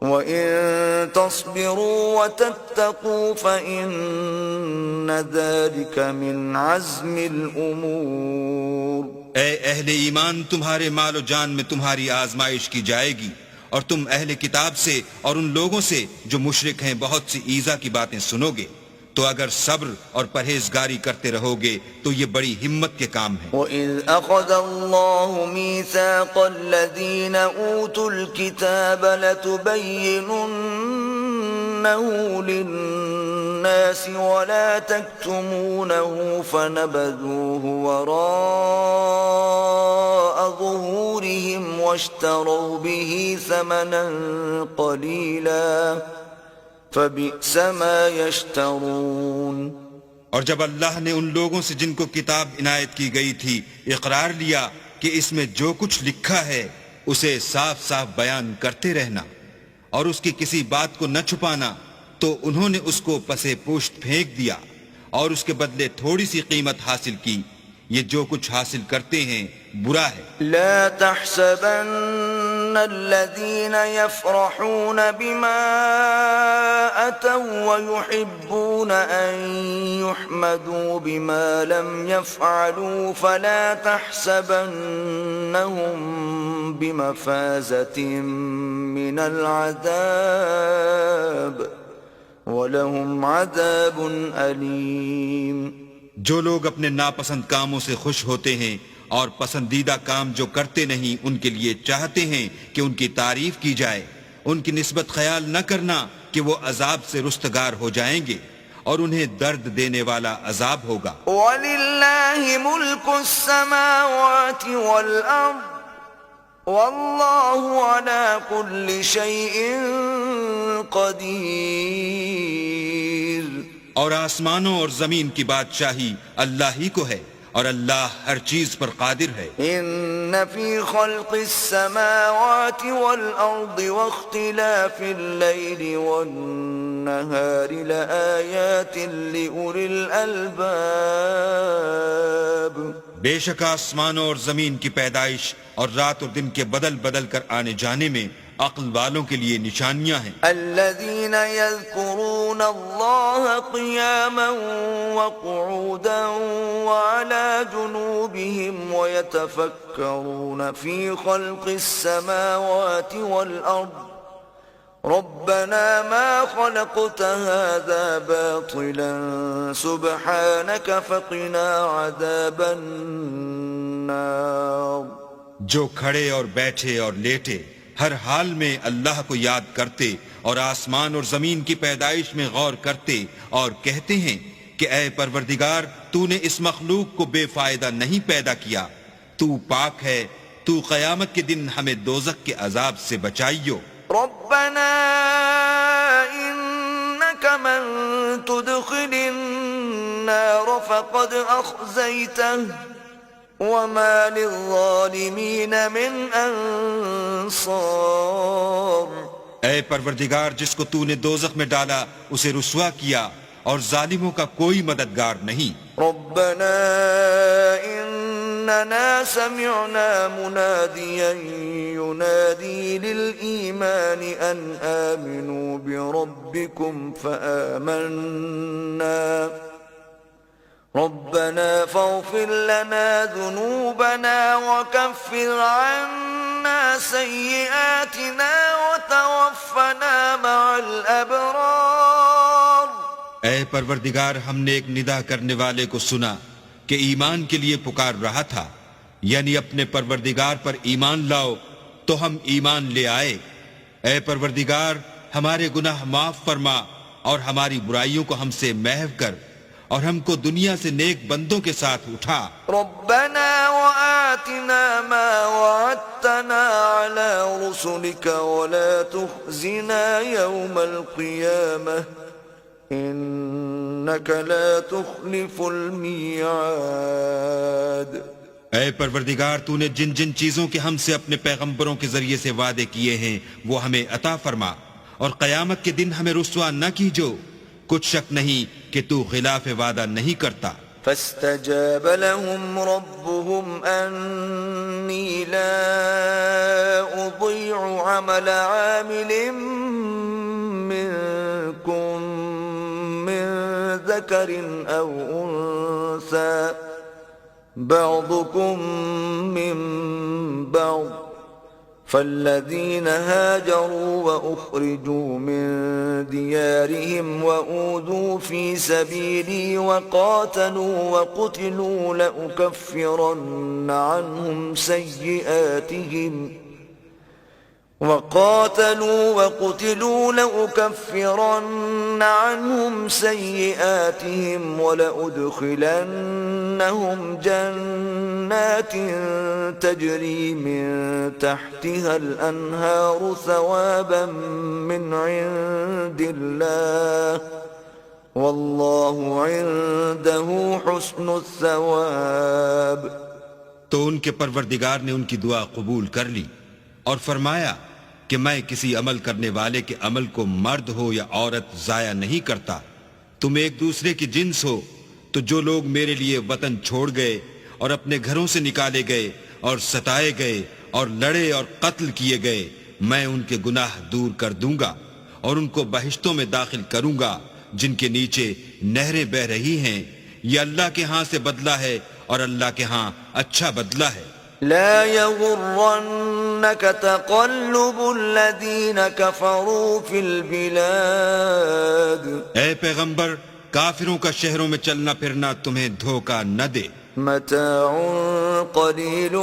وَإِن تَصْبِرُوا وَتَتَّقُوا فَإِنَّ ذَلِكَ مِنْ عَزْمِ الْأُمُورِ. اے اہل ایمان، تمہارے مال و جان میں تمہاری آزمائش کی جائے گی، اور تم اہل کتاب سے اور ان لوگوں سے جو مشرک ہیں بہت سی ایذا کی باتیں سنو گے. تو اگر صبر اور پرہیزگاری کرتے رہو گے تو یہ بڑی ہمت کے کام ہے. وَإِذْ أَخَذَ اللَّهُ مِيثَاقَ الَّذِينَ أُوتُوا الْكِتَابَ لَتُبَيِّنُنَّهُ لِلنَّاسِ وَلَا تَكْتُمُونَهُ فَنَبَذُوهُ وَرَاءَ ظُهُورِهِمْ وَاشْتَرَوْا بِهِ ثَمَنًا قَلِيلًا فَبِئْسَ مَا يَشْتَرُونَ. اور جب اللہ نے ان لوگوں سے جن کو کتاب عنایت کی گئی تھی اقرار لیا کہ اس میں جو کچھ لکھا ہے اسے صاف صاف بیان کرتے رہنا اور اس کی کسی بات کو نہ چھپانا، تو انہوں نے اس کو پسے پوشت پھینک دیا اور اس کے بدلے تھوڑی سی قیمت حاصل کی. یہ جو کچھ حاصل کرتے ہیں برا ہے. لا تحسبن الذين يفرحون بما أتوا ويحبون أن يحمدوا بما لم يفعلوا فلا تحسبنهم بمفازة من العذاب وَلَهُمْ عَذَابٌ أَلِيمٌ. جو لوگ اپنے ناپسند کاموں سے خوش ہوتے ہیں اور پسندیدہ کام جو کرتے نہیں ان کے لیے چاہتے ہیں کہ ان کی تعریف کی جائے، ان کی نسبت خیال نہ کرنا کہ وہ عذاب سے رستگار ہو جائیں گے اور انہیں درد دینے والا عذاب ہوگا. وَلِلَّهِ مُلْكُ السَّمَاوَاتِ وَالْأَرْضِ وَاللَّهُ عَلَى كُلِّ شَيْءٍ قَدِيرٌ. اور آسمانوں اور زمین کی بادشاہی اللہ ہی کو ہے اور اللہ ہر چیز پر قادر ہے۔ إن في خلق السماوات والأرض واختلاف الليل والنهار لآيات لأولي الألباب۔ بے شک آسمانوں اور زمین کی پیدائش اور رات اور دن کے بدل بدل کر آنے جانے میں عقل والوں کے لیے نشانیاں ہیں۔ الذين يذكرون الله قياما وقعودا وعلى جنوبهم ويتفكرون في خلق السماوات والأرض ربنا ما خلقت هذا باطلا سبحانك فقنا عذاب النار۔ جو کھڑے اور بیٹھے اور لیٹے ہر حال میں اللہ کو یاد کرتے اور آسمان اور زمین کی پیدائش میں غور کرتے اور کہتے ہیں کہ اے پروردگار تو نے اس مخلوق کو بے فائدہ نہیں پیدا کیا، تو پاک ہے، تو قیامت کے دن ہمیں دوزخ کے عذاب سے بچائیو۔ ربنا إنك من تدخل النار فقد أخزيته وما للظالمين من انصار۔ اے پروردگار جس کو تو نے دوزخ میں ڈالا اسے رسوا کیا اور ظالموں کا کوئی مددگار نہیں۔ ربنا إننا سمعنا مناديا ينادي للإيمان أن آمنوا بربكم فآمنا ربنا فاغفر لنا ذنوبنا وكفر عنا سيئاتنا وتوفنا مع الأبرار۔ اے پروردگار ہم نے ایک ندا کرنے والے کو سنا کہ ایمان کے لیے پکار رہا تھا، یعنی اپنے پروردگار پر ایمان لاؤ، تو ہم ایمان لے آئے۔ اے پروردگار ہمارے گناہ معاف فرما اور ہماری برائیوں کو ہم سے محو کر اور ہم کو دنیا سے نیک بندوں کے ساتھ اٹھا۔ ربنا وآتنا ما وعدتنا على رسلك ولا تخزنا يوم القيامة إنك لا تخلف الميعاد۔ اے پروردگار تو نے جن جن چیزوں کے ہم سے اپنے پیغمبروں کے ذریعے سے وعدے کیے ہیں وہ ہمیں عطا فرما اور قیامت کے دن ہمیں رسوا نہ کیجو، کچھ شک نہیں کہ تو خلاف وعدہ نہیں کرتا۔ فاستجاب لهم ربهم أني لا أضيع عمل عامل منكم من ذكر أو أنثى بعضكم من بعض فالذين هاجروا وأخرجوا من ديارهم وأوذوا في سبيلي وقاتلوا وقتلوا لأكفرن عنهم سيئاتهم ولأدخلنهم جنات تجري من تحتها الأنهار ثوابا من عند الله والله عنده حسن الثواب۔ تو ان کے پروردگار نے ان کی دعا قبول کر لی اور فرمایا کہ میں کسی عمل کرنے والے کے عمل کو مرد ہو یا عورت ضائع نہیں کرتا۔ تم ایک دوسرے کی جنس ہو، تو جو لوگ میرے لیے وطن چھوڑ گئے اور اپنے گھروں سے نکالے گئے اور ستائے گئے اور لڑے اور قتل کیے گئے، میں ان کے گناہ دور کر دوں گا اور ان کو بہشتوں میں داخل کروں گا جن کے نیچے نہریں بہ رہی ہیں۔ یہ اللہ کے ہاں سے بدلہ ہے اور اللہ کے ہاں اچھا بدلہ ہے۔ لا يغرنك تقلب الذين كفروا في البلاد۔ اے پیغمبر کافروں کا شہروں میں چلنا پھرنا تمہیں دھوکہ نہ دے۔ متاع قليل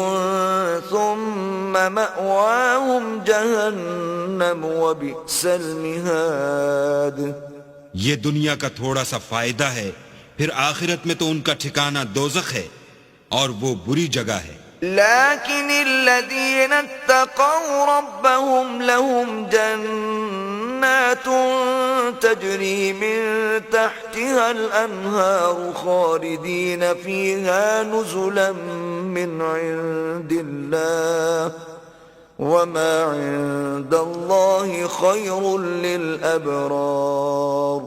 ثم مأواهم جهنم وبئس المهاد۔ یہ دنیا کا تھوڑا سا فائدہ ہے، پھر آخرت میں تو ان کا ٹھکانہ دوزخ ہے اور وہ بری جگہ ہے۔ لكن الذين اتقوا ربهم لهم جنات جنات تجري من تحتها الأنهار خالدين فيها نزلا من عند الله وما عند الله خير للأبرار.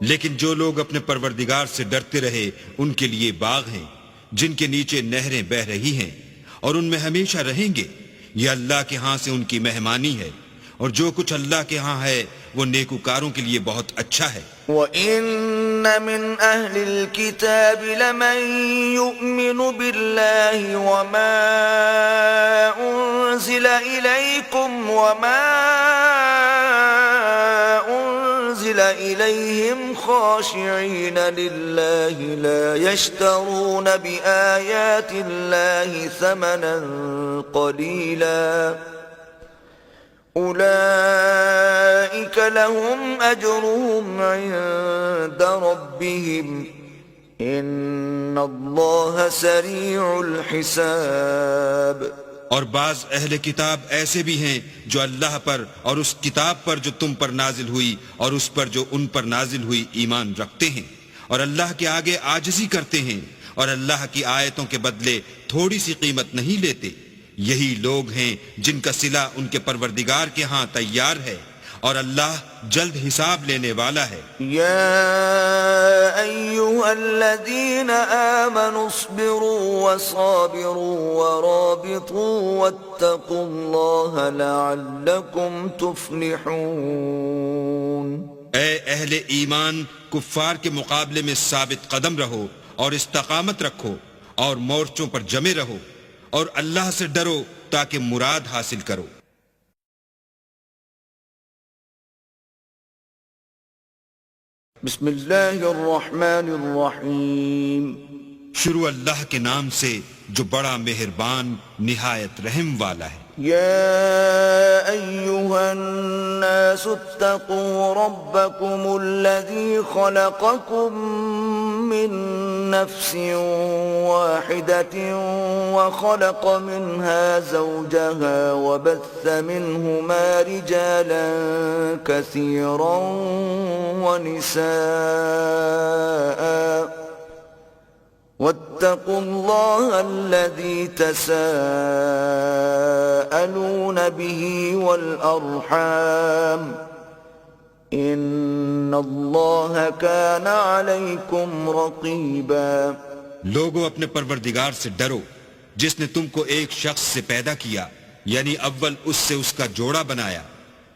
لیکن جو لوگ اپنے پروردگار سے ڈرتے رہے ان کے لیے باغ ہیں جن کے نیچے نہریں بہ رہی ہیں اور ان میں ہمیشہ رہیں گے. یہ اللہ کے ہاں سے ان کی مہمانی ہے اور جو کچھ اللہ کے ہاں ہے وہ نیکوکاروں کے لیے بہت اچھا ہے. وَإِنَّ مِنْ أَهْلِ الْكِتَابِ لَمَنْ يُؤْمِنُ بِاللَّهِ وَمَا أُنزِلَ إِلَيْكُمْ وَمَا أُنزِلَ إِلَيْهِمْ خَاشِعِينَ لِلَّهِ لَا يَشْتَرُونَ بِآيَاتِ اللَّهِ ثَمَنًا قَلِيلًا أولئك لهم أجرهم عند ربهم إن الله سريع الحساب. اور بعض اہل کتاب ایسے بھی ہیں جو اللہ پر اور اس کتاب پر جو تم پر نازل ہوئی اور اس پر جو ان پر نازل ہوئی ایمان رکھتے ہیں اور اللہ کے آگے عاجزی کرتے ہیں اور اللہ کی آیتوں کے بدلے تھوڑی سی قیمت نہیں لیتے. یہی لوگ ہیں جن کا صلہ ان کے پروردگار کے ہاں تیار ہے اور اللہ جلد حساب لینے والا ہے. یا ایھا الذین آمنوا اصبروا وصابروا ورابطوا واتقوا اللہ لعلکم تفلحون. اے اہل ایمان کفار کے مقابلے میں ثابت قدم رہو اور استقامت رکھو اور مورچوں پر جمے رہو اور اللہ سے ڈرو تاکہ مراد حاصل کرو. بسم اللہ الرحمن الرحیم. شروع اللہ کے نام سے جو بڑا مہربان نہایت رحم والا ہے. يا أيها الناس اتقوا ربكم الذي خلقكم من نفس واحدة وخلق منها زوجها وبث منهما رجالا كثيرا ونساء واتقوا الله الذي تساءلون به والأرحام إن الله كان عليكم رقيبا. لوگو اپنے پروردگار سے ڈرو جس نے تم کو ایک شخص سے پیدا کیا یعنی اول اس سے اس کا جوڑا بنایا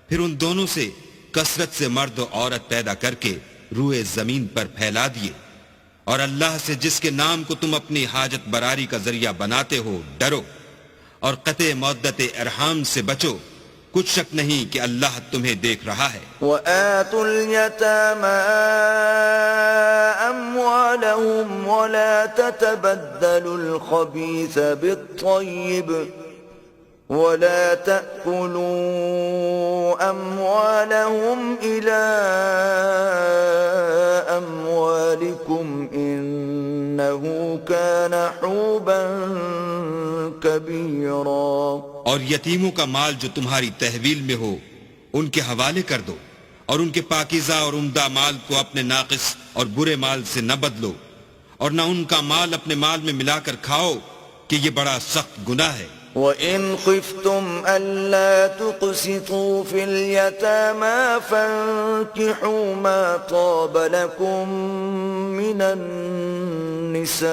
پھر ان دونوں سے کثرت سے مرد و عورت پیدا کر کے روئے زمین پر پھیلا دیے اور اللہ سے جس کے نام کو تم اپنی حاجت براری کا ذریعہ بناتے ہو ڈرو اور قطع مودت ارحام سے بچو کچھ شک نہیں کہ اللہ تمہیں دیکھ رہا ہے. وَآتُوا الْيَتَامَى أَمْوَالَهُمْ وَلَا تَتَبَدَّلُوا الْخَبِيثَ بِالطَّيِّبِ ولا تأكلوا أموالهم إلى أموالكم إنه كان حوبا كبيرا. اور یتیموں کا مال جو تمہاری تحویل میں ہو ان کے حوالے کر دو اور ان کے پاکیزہ اور عمدہ مال کو اپنے ناقص اور برے مال سے نہ بدلو اور نہ ان کا مال اپنے مال میں ملا کر کھاؤ کہ یہ بڑا سخت گناہ ہے. وَإِنْ خِفْتُمْ أَلَّا تُقْسِطُوا فِي الْيَتَامَى فَانكِحُوا مَا طَابَ لَكُم مِّنَ النِّسَاءِ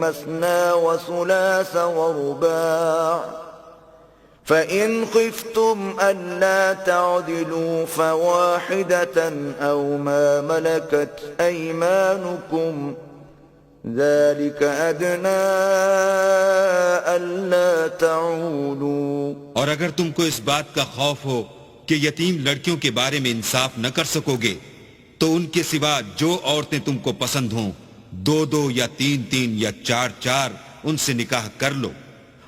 مَثْنَىٰ وَثُلَاثَ وَرُبَاعَ فَإِنْ خِفْتُمْ أَلَّا تَعْدِلُوا فَوَاحِدَةً أَوْ مَا مَلَكَتْ أَيْمَانُكُمْ ذَلِكَ أَدْنَىٰ أَلَّا تَعُولُوا. اور اگر تم کو اس بات کا خوف ہو کہ یتیم لڑکیوں کے بارے میں انصاف نہ کر سکو گے تو ان کے سوا جو عورتیں تم کو پسند ہوں 2 یا 3 یا 4 ان سے نکاح کر لو.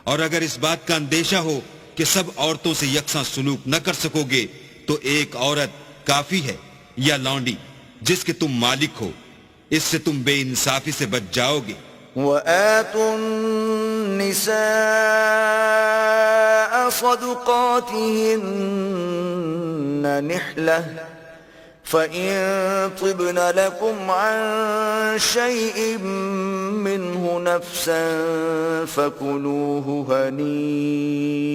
اور اگر اس بات کا اندیشہ ہو کہ سب عورتوں سے یکساں سلوک نہ کر سکو گے تو ایک عورت کافی ہے یا لونڈی جس کے تم مالک ہو. اس سے تم بے انصافی سے بچ جاؤ گے وآتوا النساء صدقاتهن نحلة فإن طبن لكم عن شيء منه نفسا فكلوه هنيئا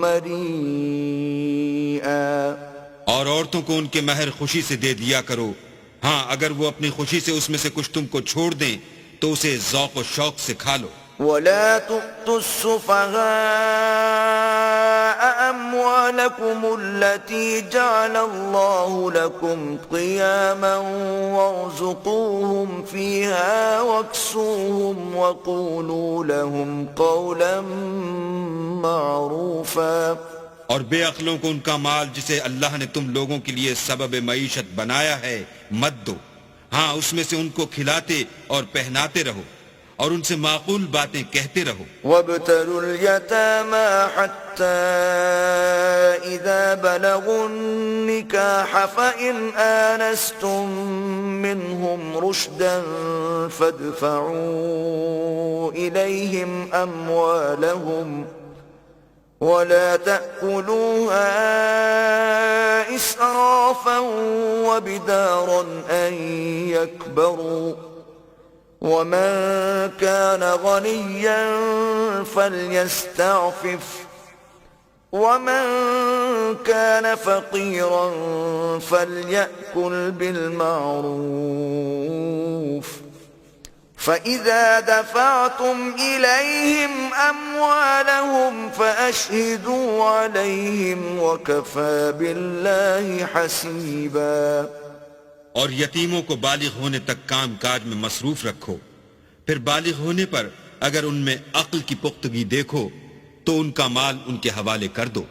مريئا. اور عورتوں کو ان کے مہر خوشی سے دے دیا کرو. ہاں اگر وہ اپنی خوشی سے اس میں سے کچھ تم کو چھوڑ دیں تو اسے ذوق و شوق سے کھا لو. ولا تؤتوا السفهاء أموالكم التي جعل الله لكم قياما وارزقوهم فيها واكسوهم وقولوا لهم قولا معروفا. اور بے عقلوں کو ان کا مال جسے اللہ نے تم لوگوں کے لیے سبب معیشت بنایا ہے مت دو. ہاں اس میں سے ان کو کھلاتے اور پہناتے رہو اور ان سے معقول باتیں کہتے رہو. وابتلوا اليتامى حتى إذا بلغوا النكاح فإن آنستم منهم رشدا فادفعوا إليهم أموالهم ولا تأكلوها إسرافا وبدارا أن يكبروا ومن كان غنيا فليستعفف ومن كان فقيرا فليأكل بالمعروف فإذا دفعتم إليهم أموالهم فأشهدوا عليهم وكفى بالله حسيبا. اور یتیموں کو بالغ ہونے تک کام کاج میں مصروف رکھو. پھر بالغ ہونے پر اگر ان میں عقل کی پختگی دیکھو تو ان کا مال ان کے حوالے کر دو،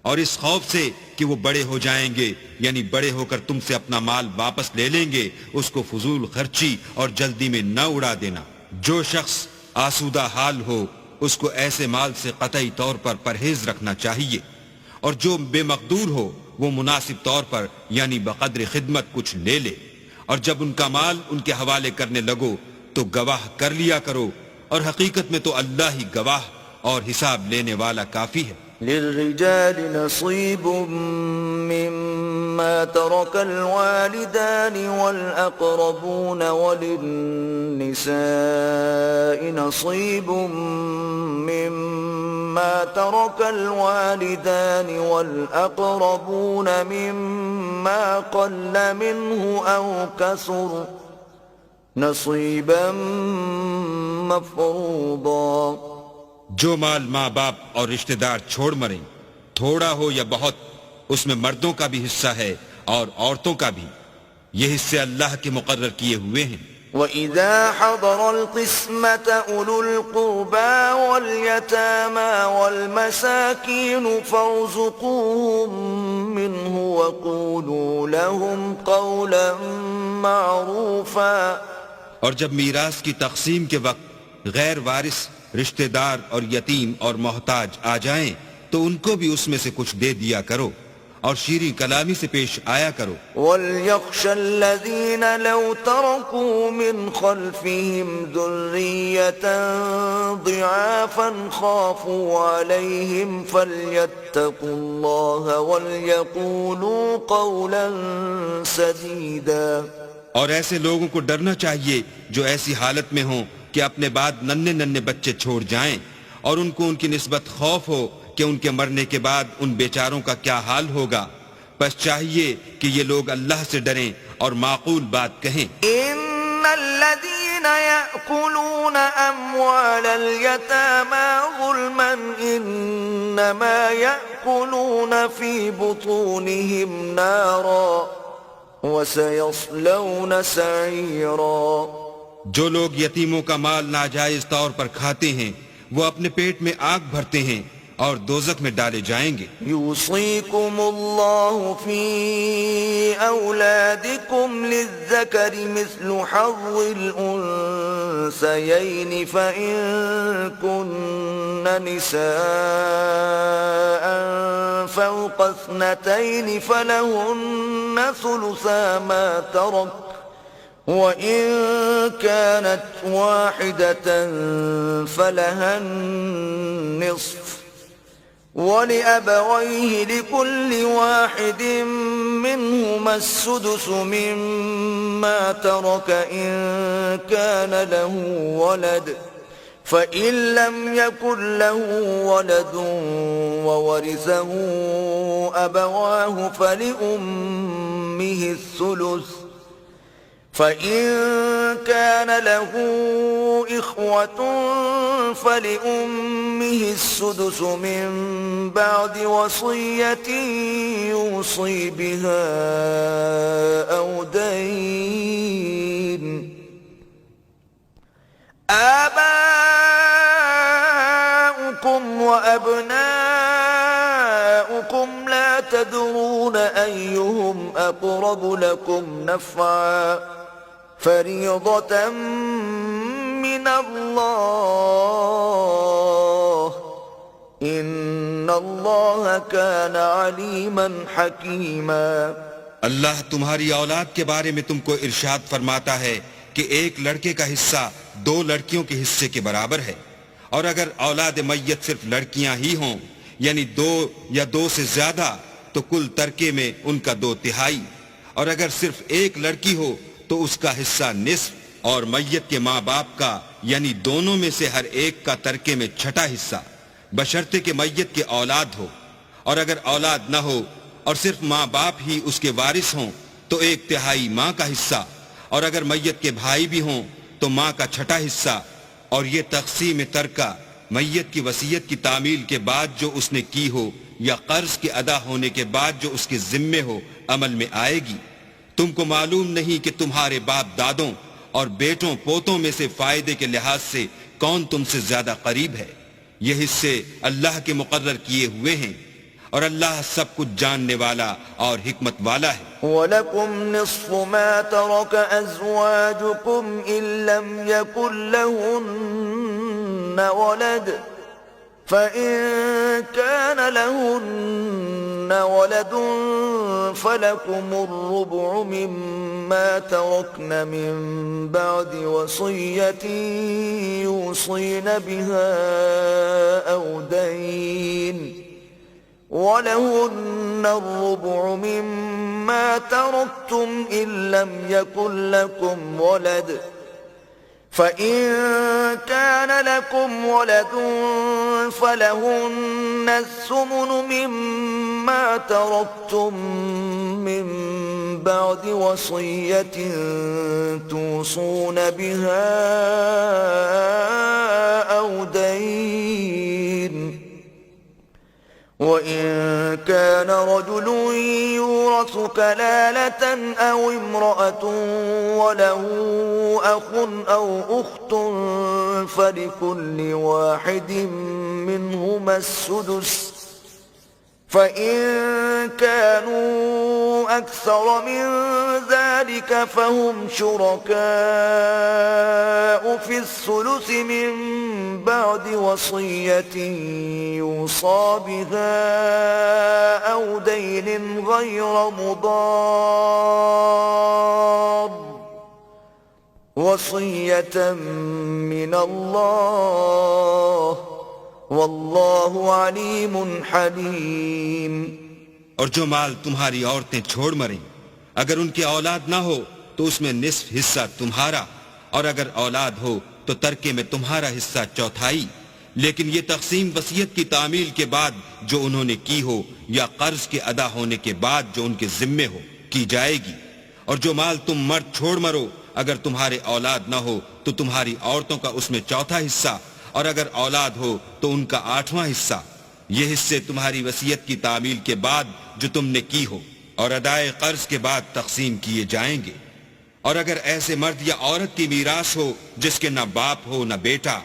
اور اس خوف سے کہ وہ بڑے ہو جائیں گے یعنی بڑے ہو کر تم سے اپنا مال واپس لے لیں گے اس کو فضول خرچی اور جلدی میں نہ اڑا دینا. جو شخص آسودہ حال ہو اس کو ایسے مال سے قطعی طور پر پرہیز رکھنا چاہیے، اور جو بے مقدور ہو وہ مناسب طور پر یعنی بقدر خدمت کچھ لے لے. اور جب ان کا مال ان کے حوالے کرنے لگو تو گواہ کر لیا کرو، اور حقیقت میں تو اللہ ہی گواہ اور حساب لینے والا کافی ہے. للرجال نصيب مما ترك الوالدان والأقربون وللنساء نصيب مما ترك الوالدان والأقربون مما قل منه أو كثر نصيبا مفروضا. جو مال ماں باپ اور رشتہ دار چھوڑ مریں تھوڑا ہو یا بہت اس میں مردوں کا بھی حصہ ہے اور عورتوں کا بھی. یہ حصے اللہ کے مقرر کیے ہوئے ہیں. وَإِذَا حَضَرَ الْقِسْمَةَ أُولُو الْقُرْبَى وَالْيَتَامَى وَالْمَسَاكِينُ فَارْزُقُوهُم مِّنْهُ وَقُولُوا لَهُمْ قَوْلًا مَّعْرُوفًا. اور جب میراث کی تقسیم کے وقت غیر وارث رشتہ دار اور یتیم اور محتاج آ جائیں تو ان کو بھی اس میں سے کچھ دے دیا کرو اور شیریں کلامی سے پیش آیا کرو. وَلْيَخْشَ الَّذِينَ لَوْ تَرَكُوا مِنْ خَلْفِهِمْ ذُرِّيَّةً ضِعَافًا خَافُوا عَلَيْهِمْ فَلْيَتَّقُوا اللَّهَ وَلْيَقُولُوا قَوْلًا سَدِيدًا. اور ایسے لوگوں کو ڈرنا چاہیے جو ایسی حالت میں ہوں کہ اپنے بعد ننھے ننھے بچے چھوڑ جائیں اور ان کو ان کی نسبت خوف ہو کہ ان کے مرنے کے بعد ان بیچاروں کا کیا حال ہوگا. بس چاہیے کہ یہ لوگ اللہ سے ڈریں اور معقول بات کہیں. ان الذين يأكلون اموال اليتامى ظلما انما يأكلون في بطونهم نارا وسيصلون سعيرا. جو لوگ یتیموں کا مال ناجائز طور پر کھاتے ہیں وہ اپنے پیٹ میں آگ بھرتے ہیں اور دوزخ میں ڈالے جائیں گے. يوصيكم الله في أولادكم للذكر مثل حظ الأنثيين فإن كن نساء فوق اثنتين فلهن ثلثا ما ترك وإن كانت واحدة فلها النصف ولأبويه لكل واحد منهما السدس مما ترك إن كان له ولد فإن لم يكن له ولد وورثه أبواه فلأمه الثلث فإن كان له إخوة فلأمه السدس من بعد وصية يوصي بها أو دين آباؤكم وأبناؤكم لا تدرون أيهم أقرب لكم نفعا فريضة من الله إن الله كان عليما حكيما. اللہ تمہاری اولاد کے بارے میں تم کو ارشاد فرماتا ہے کہ ایک لڑکے کا حصہ دو لڑکیوں کے حصے کے برابر ہے، اور اگر اولاد میت صرف لڑکیاں ہی ہوں یعنی دو یا دو سے زیادہ تو کل ترکے میں ان کا 2/3، اور اگر صرف ایک لڑکی ہو تو اس کا حصہ نصف، اور میت کے ماں باپ کا یعنی دونوں میں سے ہر ایک کا ترکے میں 6واں حصہ، بشرطے کہ میت کے اولاد ہو، اور اگر اولاد نہ ہو اور صرف ماں باپ ہی اس کے وارث ہوں تو 1/3 ماں کا حصہ، اور اگر میت کے بھائی بھی ہوں تو ماں کا 6واں حصہ. اور یہ تقسیم ترکہ میت کی وصیت کی تعمیل کے بعد جو اس نے کی ہو یا قرض کے ادا ہونے کے بعد جو اس کے ذمے ہو عمل میں آئے گی. تم کو معلوم نہیں کہ تمہارے باپ دادوں اور بیٹوں پوتوں میں سے فائدے کے لحاظ سے کون تم سے زیادہ قریب ہے. یہ حصے اللہ کے مقرر کیے ہوئے ہیں، اور اللہ سب کچھ جاننے والا اور حکمت والا ہے. وَلَكُمْ نِصْفُ مَا تَرَكَ أَزْوَاجُكُمْ إِن لَّمْ يَكُن لَّهُنَّ وَلَدٌ فَإِن كَانَ لَهُنَّ وَلَدٌ فَلَكُمُ الرُّبُعُ مِمَّا تَرَكْنَ مِن بَعْدِ وَصِيَّةٍ يُوصِينَ بِهَا أَوْ دَيْنٍ وَلَهُنَّ الرُّبُعُ مِمَّا تَرَكْتُمْ إِن لَّمْ يَكُن لَّكُمْ وَلَدٌ فَإِن كَانَ لَكُمْ وَلَدٌ فَلَهُنَّ الثُّمُنُ مِمَّا تَرَكْتُم مِّن بَعْدِ وَصِيَّةٍ تُوصُونَ بِهَا أَوْ دَيْنٍ. وَإِن كَانَ رَجُلٌ يُورَثُ كَلَالَةً أَوْ امْرَأَةٌ وَلَهُ أَخٌ أَوْ أُخْتٌ فَلِكُلِّ وَاحِدٍ مِّنْهُمَا السُّدُسُ فَإِن كَانُوا أَكْثَرَ مِن ذَلِكَ فَهُمْ شُرَكَاءُ فِي الثُّلُثِ مِن بَعْدِ وَصِيَّةٍ يُوصَى بِهَا أَوْ دَيْنٍ غَيْرَ مُضَارٍّ وَصِيَّةً مِّنَ اللَّهِ واللہ علیم حلیم. اور جو مال تمہاری عورتیں چھوڑ مریں اگر ان کی اولاد نہ ہو تو اس میں نصف حصہ تمہارا، اور اگر اولاد ہو تو ترکے میں تمہارا حصہ 1/4. لیکن یہ تقسیم وصیت کی تعمیل کے بعد جو انہوں نے کی ہو یا قرض کے ادا ہونے کے بعد جو ان کے ذمے ہو کی جائے گی. اور جو مال تم مرد چھوڑ مرو اگر تمہارے اولاد نہ ہو تو تمہاری عورتوں کا اس میں 1/4 حصہ، اور اگر اولاد ہو تو ان کا 8واں حصہ. یہ حصے تمہاری وصیت کی تعمیل کے بعد جو تم نے کی ہو اور ادائے قرض کے بعد تقسیم کیے جائیں گے. اور اگر ایسے مرد یا عورت کی میراث ہو جس کے نہ باپ ہو نہ بیٹا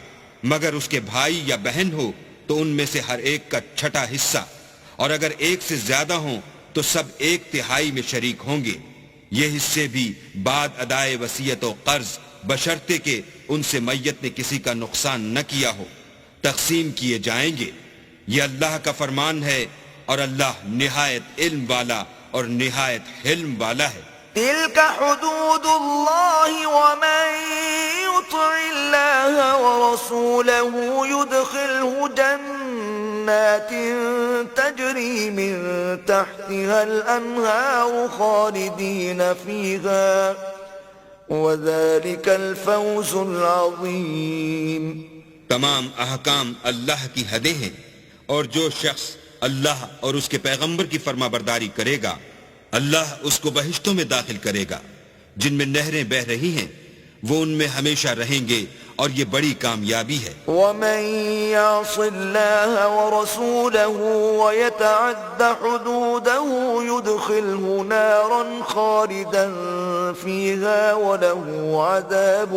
مگر اس کے بھائی یا بہن ہو تو ان میں سے ہر ایک کا 6واں حصہ، اور اگر ایک سے زیادہ ہوں تو سب 1/3 میں شریک ہوں گے. یہ حصے بھی بعد ادائے وصیت و قرض بشرطے کہ ان سے میت نے کسی کا نقصان نہ کیا ہو تقسیم کیے جائیں گے. یہ اللہ کا فرمان ہے اور اللہ نہایت علم والا اور نہایت حلم والا ہے. تلك حدود الله جنات تجري من تحتها الأنهار خالدين فيها وذلك الفوز العظيم. تمام احکام اللہ کی حدیں ہیں، اور جو شخص اللہ اور اس کے پیغمبر کی فرما برداری کرے گا اللہ اس کو بہشتوں میں داخل کرے گا جن میں نہریں بہ رہی ہیں، وہ ان میں ہمیشہ رہیں گے، اور یہ بڑی کامیابی ہے. ومن يعص الله ورسوله ويتعد حدوده يدخله نارا خالدا فيها وله عذاب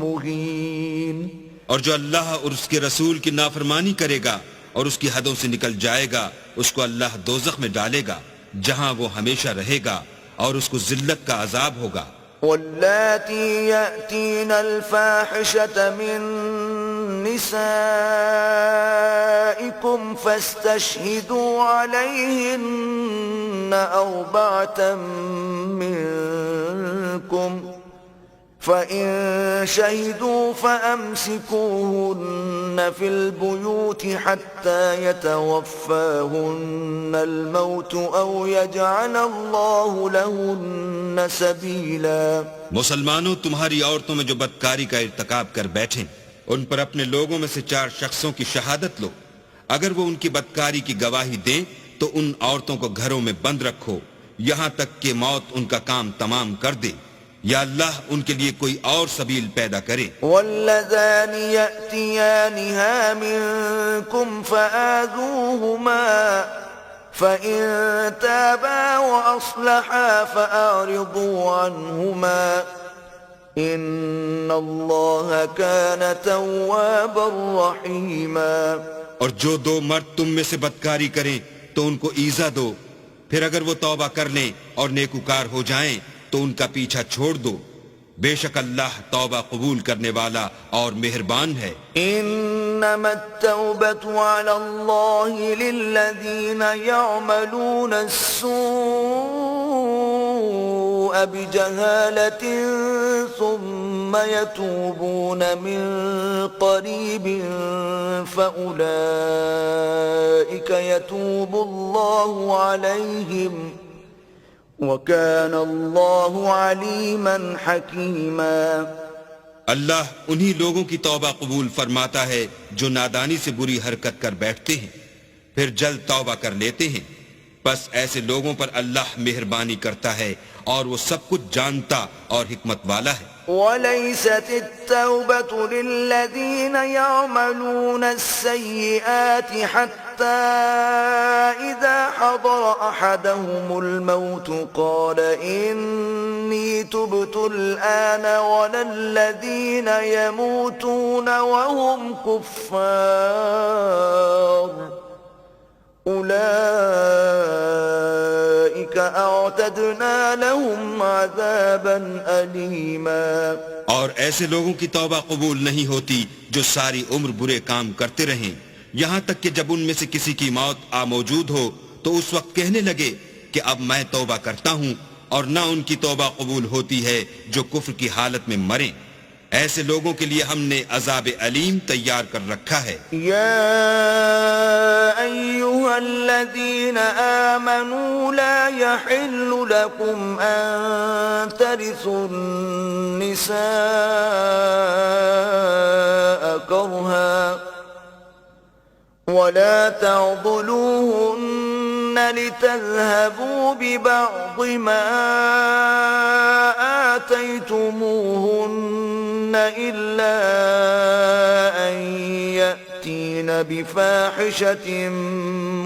مهين. اور جو اللہ اور اس کے رسول کی نافرمانی کرے گا اور اس کی حدوں سے نکل جائے گا، اس کو اللہ دوزخ میں ڈالے گا جہاں وہ ہمیشہ رہے گا، اور اس کو ذلت کا عذاب ہوگا. واللاتي يأتين الفاحشة من نسائكم فاستشهدوا عليهن 4 منكم فإن شهدوا فأمسكوهن في البيوت حتى يتوفاهن الموت أو يجعل الله لهن سبيلا. مسلمانوں، تمہاری عورتوں میں جو بدکاری کا ارتکاب کر بیٹھیں ان پر اپنے لوگوں میں سے 4 شخصوں کی شہادت لو. اگر وہ ان کی بدکاری کی گواہی دیں تو ان عورتوں کو گھروں میں بند رکھو یہاں تک کہ موت ان کا کام تمام کر دے، یا اللہ ان کے لیے کوئی اور سبیل پیدا کرے. واللذان يأتيانها منكم فآذوهما فإن تابا وأصلحا فأعرضوا عنهما إن الله كان توابا رحيما. اور جو 2 مرد تم میں سے بدکاری کریں تو ان کو ایذا دو، پھر اگر وہ توبہ کر لیں اور نیکوکار ہو جائیں تو ان کا پیچھا چھوڑ دو، بے شک اللہ توبہ قبول کرنے والا اور مہربان ہے. انما التوبة على الله للذين يعملون السوء بجهالة ثم يتوبون من قريب فأولئك يتوب الله عليهم وَكَانَ اللَّهُ عَلِيمًا حَكِيمًا. اللہ انہی لوگوں کی توبہ قبول فرماتا ہے جو نادانی سے بری حرکت کر بیٹھتے ہیں پھر جلد توبہ کر لیتے ہیں، بس ایسے لوگوں پر اللہ مہربانی کرتا ہے اور وہ سب کچھ جانتا اور حکمت والا ہے. وَلَيْسَتِ التَّوْبَةُ لِلَّذِينَ يَعْمَلُونَ السَّيِّئَاتِ حَتَّى إِذَا حَضَرَ أَحَدَهُمُ الْمَوْتُ قَالَ إِنِّي تُبْتُ الْآنَ وَلَا الَّذِينَ يَمُوتُونَ وَهُمْ كُفَّارٌ أولئك أعتدنا لهم عذابا أليما. اور ایسے لوگوں کی توبہ قبول نہیں ہوتی جو ساری عمر برے کام کرتے رہیں یہاں تک کہ جب ان میں سے کسی کی موت آ موجود ہو تو اس وقت کہنے لگے کہ اب میں توبہ کرتا ہوں، اور نہ ان کی توبہ قبول ہوتی ہے جو کفر کی حالت میں مریں. ایسے لوگوں کے لیے ہم نے عذاب علیم تیار کر رکھا ہے. يا أيها الذين آمنوا لا يحل لكم أن ترثوا النساء كرها ولا تعضلوهن لتذهبوا ببعض ما آتيتموهن إلا أن يأتين بفاحشة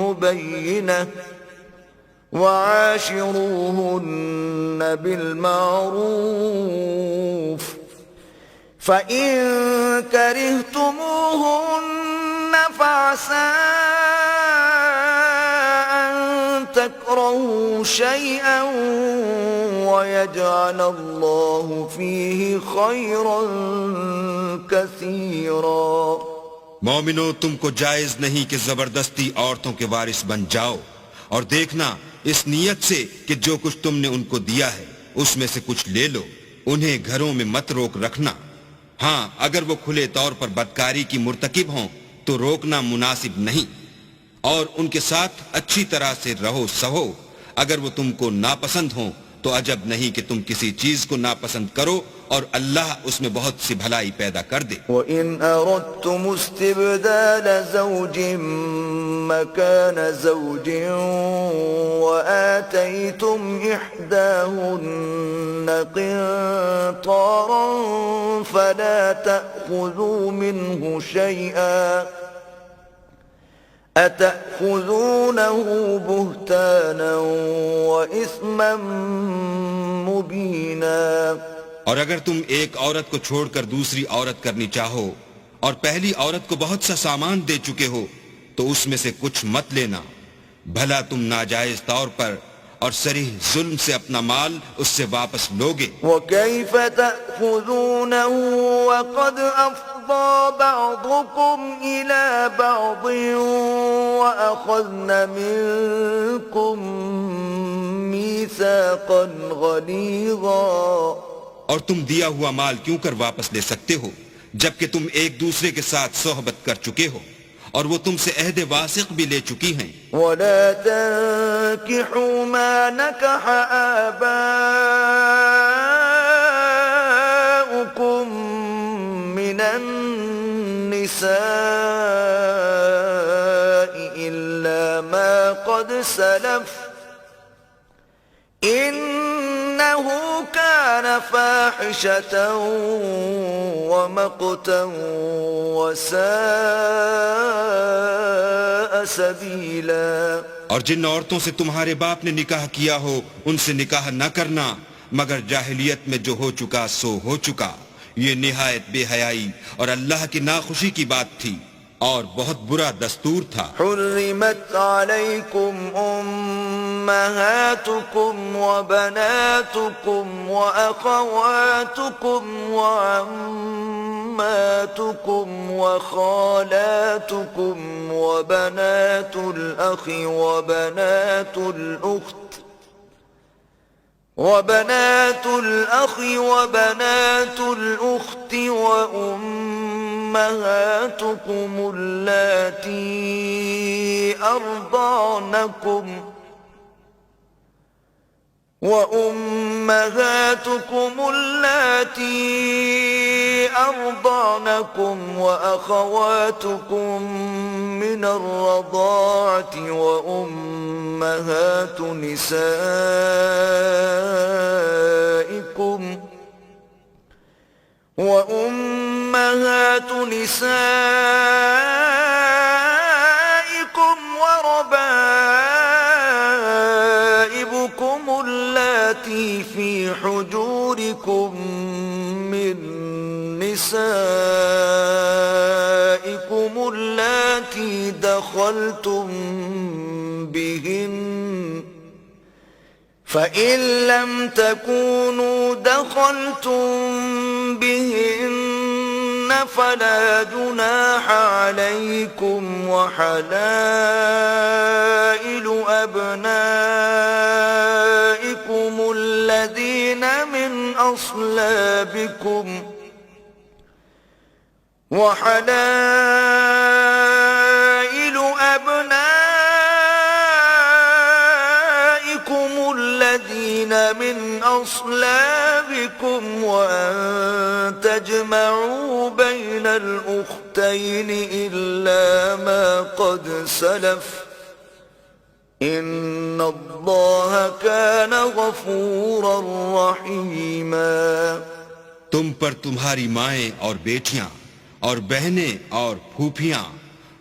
مبينة وعاشروهن بالمعروف فإن كرهتموهن فعسى أن تكرهوا شيئا ويجعل الله فيه خيرا كثيرا. مومنو، تم کو جائز نہیں کہ زبردستی عورتوں کے وارث بن جاؤ، اور دیکھنا اس نیت سے کہ جو کچھ تم نے ان کو دیا ہے اس میں سے کچھ لے لو، انہیں گھروں میں مت روک رکھنا. ہاں، اگر وہ کھلے طور پر بدکاری کی مرتکب ہوں تو روکنا مناسب نہیں، اور ان کے ساتھ اچھی طرح سے رہو سہو. اگر وہ تم کو ناپسند ہوں تو عجب نہیں کہ تم کسی چیز کو ناپسند کرو اور اللہ اس میں بہت سی بھلائی پیدا کر دے. وَإِنْ أَرَدْتُمُ اسْتِبْدَالَ زَوْجٍ مَكَانَ زَوْجٍ وَآتَيْتُمْ إِحْدَاهُنَّ قِنطَارًا فَلَا تَأْخُذُوا مِنْهُ شَيْئًا أَتَأْخُذُونَهُ بُهْتَانًا وَإِثْمًا مُبِينًا. اور اگر تم ایک عورت کو چھوڑ کر دوسری عورت کرنی چاہو اور پہلی عورت کو بہت سا سامان دے چکے ہو تو اس میں سے کچھ مت لینا، بھلا تم ناجائز طور پر اور صریح ظلم سے اپنا مال اس سے واپس لوگے. وَكَيْفَ تَأْخُذُونَهُ وَقَدْ أَفْضَى بَعْضُكُمْ إِلَى بَعْضٍ وَأَخَذْنَ مِنْكُمْ مِيثَاقًا غَلِيظًا. اور تم دیا ہوا مال کیوں کر واپس لے سکتے ہو جبکہ تم ایک دوسرے کے ساتھ صحبت کر چکے ہو اور وہ تم سے عہد واثق بھی لے چکی ہیں. وَلَا تَنكِحُوا مَا نَكَحَ آبَاؤُكُم مِّنَ النِّسَاءِ إِلَّا مَا قَدْ سَلَفَ إِنَّهُ كَانَ فَاحِشَةً وَمَقْتًا وَسَاءَ سَبِيلًا. اور جن عورتوں سے تمہارے باپ نے نکاح کیا ہو ان سے نکاح نہ کرنا مگر جاہلیت میں جو ہو چکا سو ہو چکا. یہ نہایت بے حیائی اور اللہ کی ناخوشی کی بات تھی اور بہت برا دستور تھا. حرمت علیکم امہاتکم وبناتکم واخواتکم وعماتکم وخالاتکم وبنات الاخ وبنات الاخت وأمهاتكم اللاتي أرضعنكم وأخواتكم من الرضاعة وأمهات نسائكم وربائبكم اللاتي في حجوركم من نسائكم اللاتي دخلتم بهن فإن لم تكونوا دخلتم بهن فلا جناح عليكم وحلائل أبنائكم الذين من أصلابكم وأن تجمعوا بين الأختين إلا ما قد سلف إن الله كان غفورا رحيما. تم پر تمہاری مائیں اور بیٹیاں اور بہنیں اور پھوپھیاں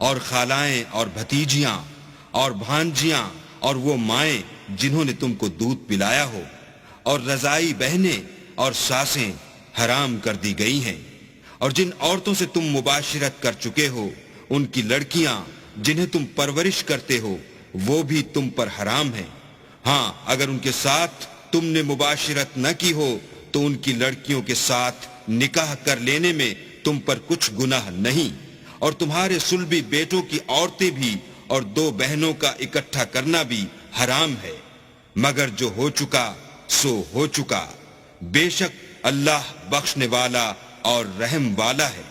اور خالائیں اور بھتیجیاں اور بھانجیاں اور وہ مائیں جنہوں نے تم کو دودھ پلایا ہو اور رضائی بہنیں اور ساسیں حرام کر دی گئی ہیں. اور جن عورتوں سے تم مباشرت کر چکے ہو ان کی لڑکیاں جنہیں تم پرورش کرتے ہو وہ بھی تم پر حرام ہیں. ہاں اگر ان کے ساتھ تم نے مباشرت نہ کی ہو تو ان کی لڑکیوں کے ساتھ نکاح کر لینے میں تم پر کچھ گناہ نہیں. اور تمہارے صلبی بیٹوں کی عورتیں بھی اور دو بہنوں کا اکٹھا کرنا بھی حرام ہے مگر جو ہو چکا سو ہو چکا. بے شک اللہ بخشنے والا اور رحم والا ہے.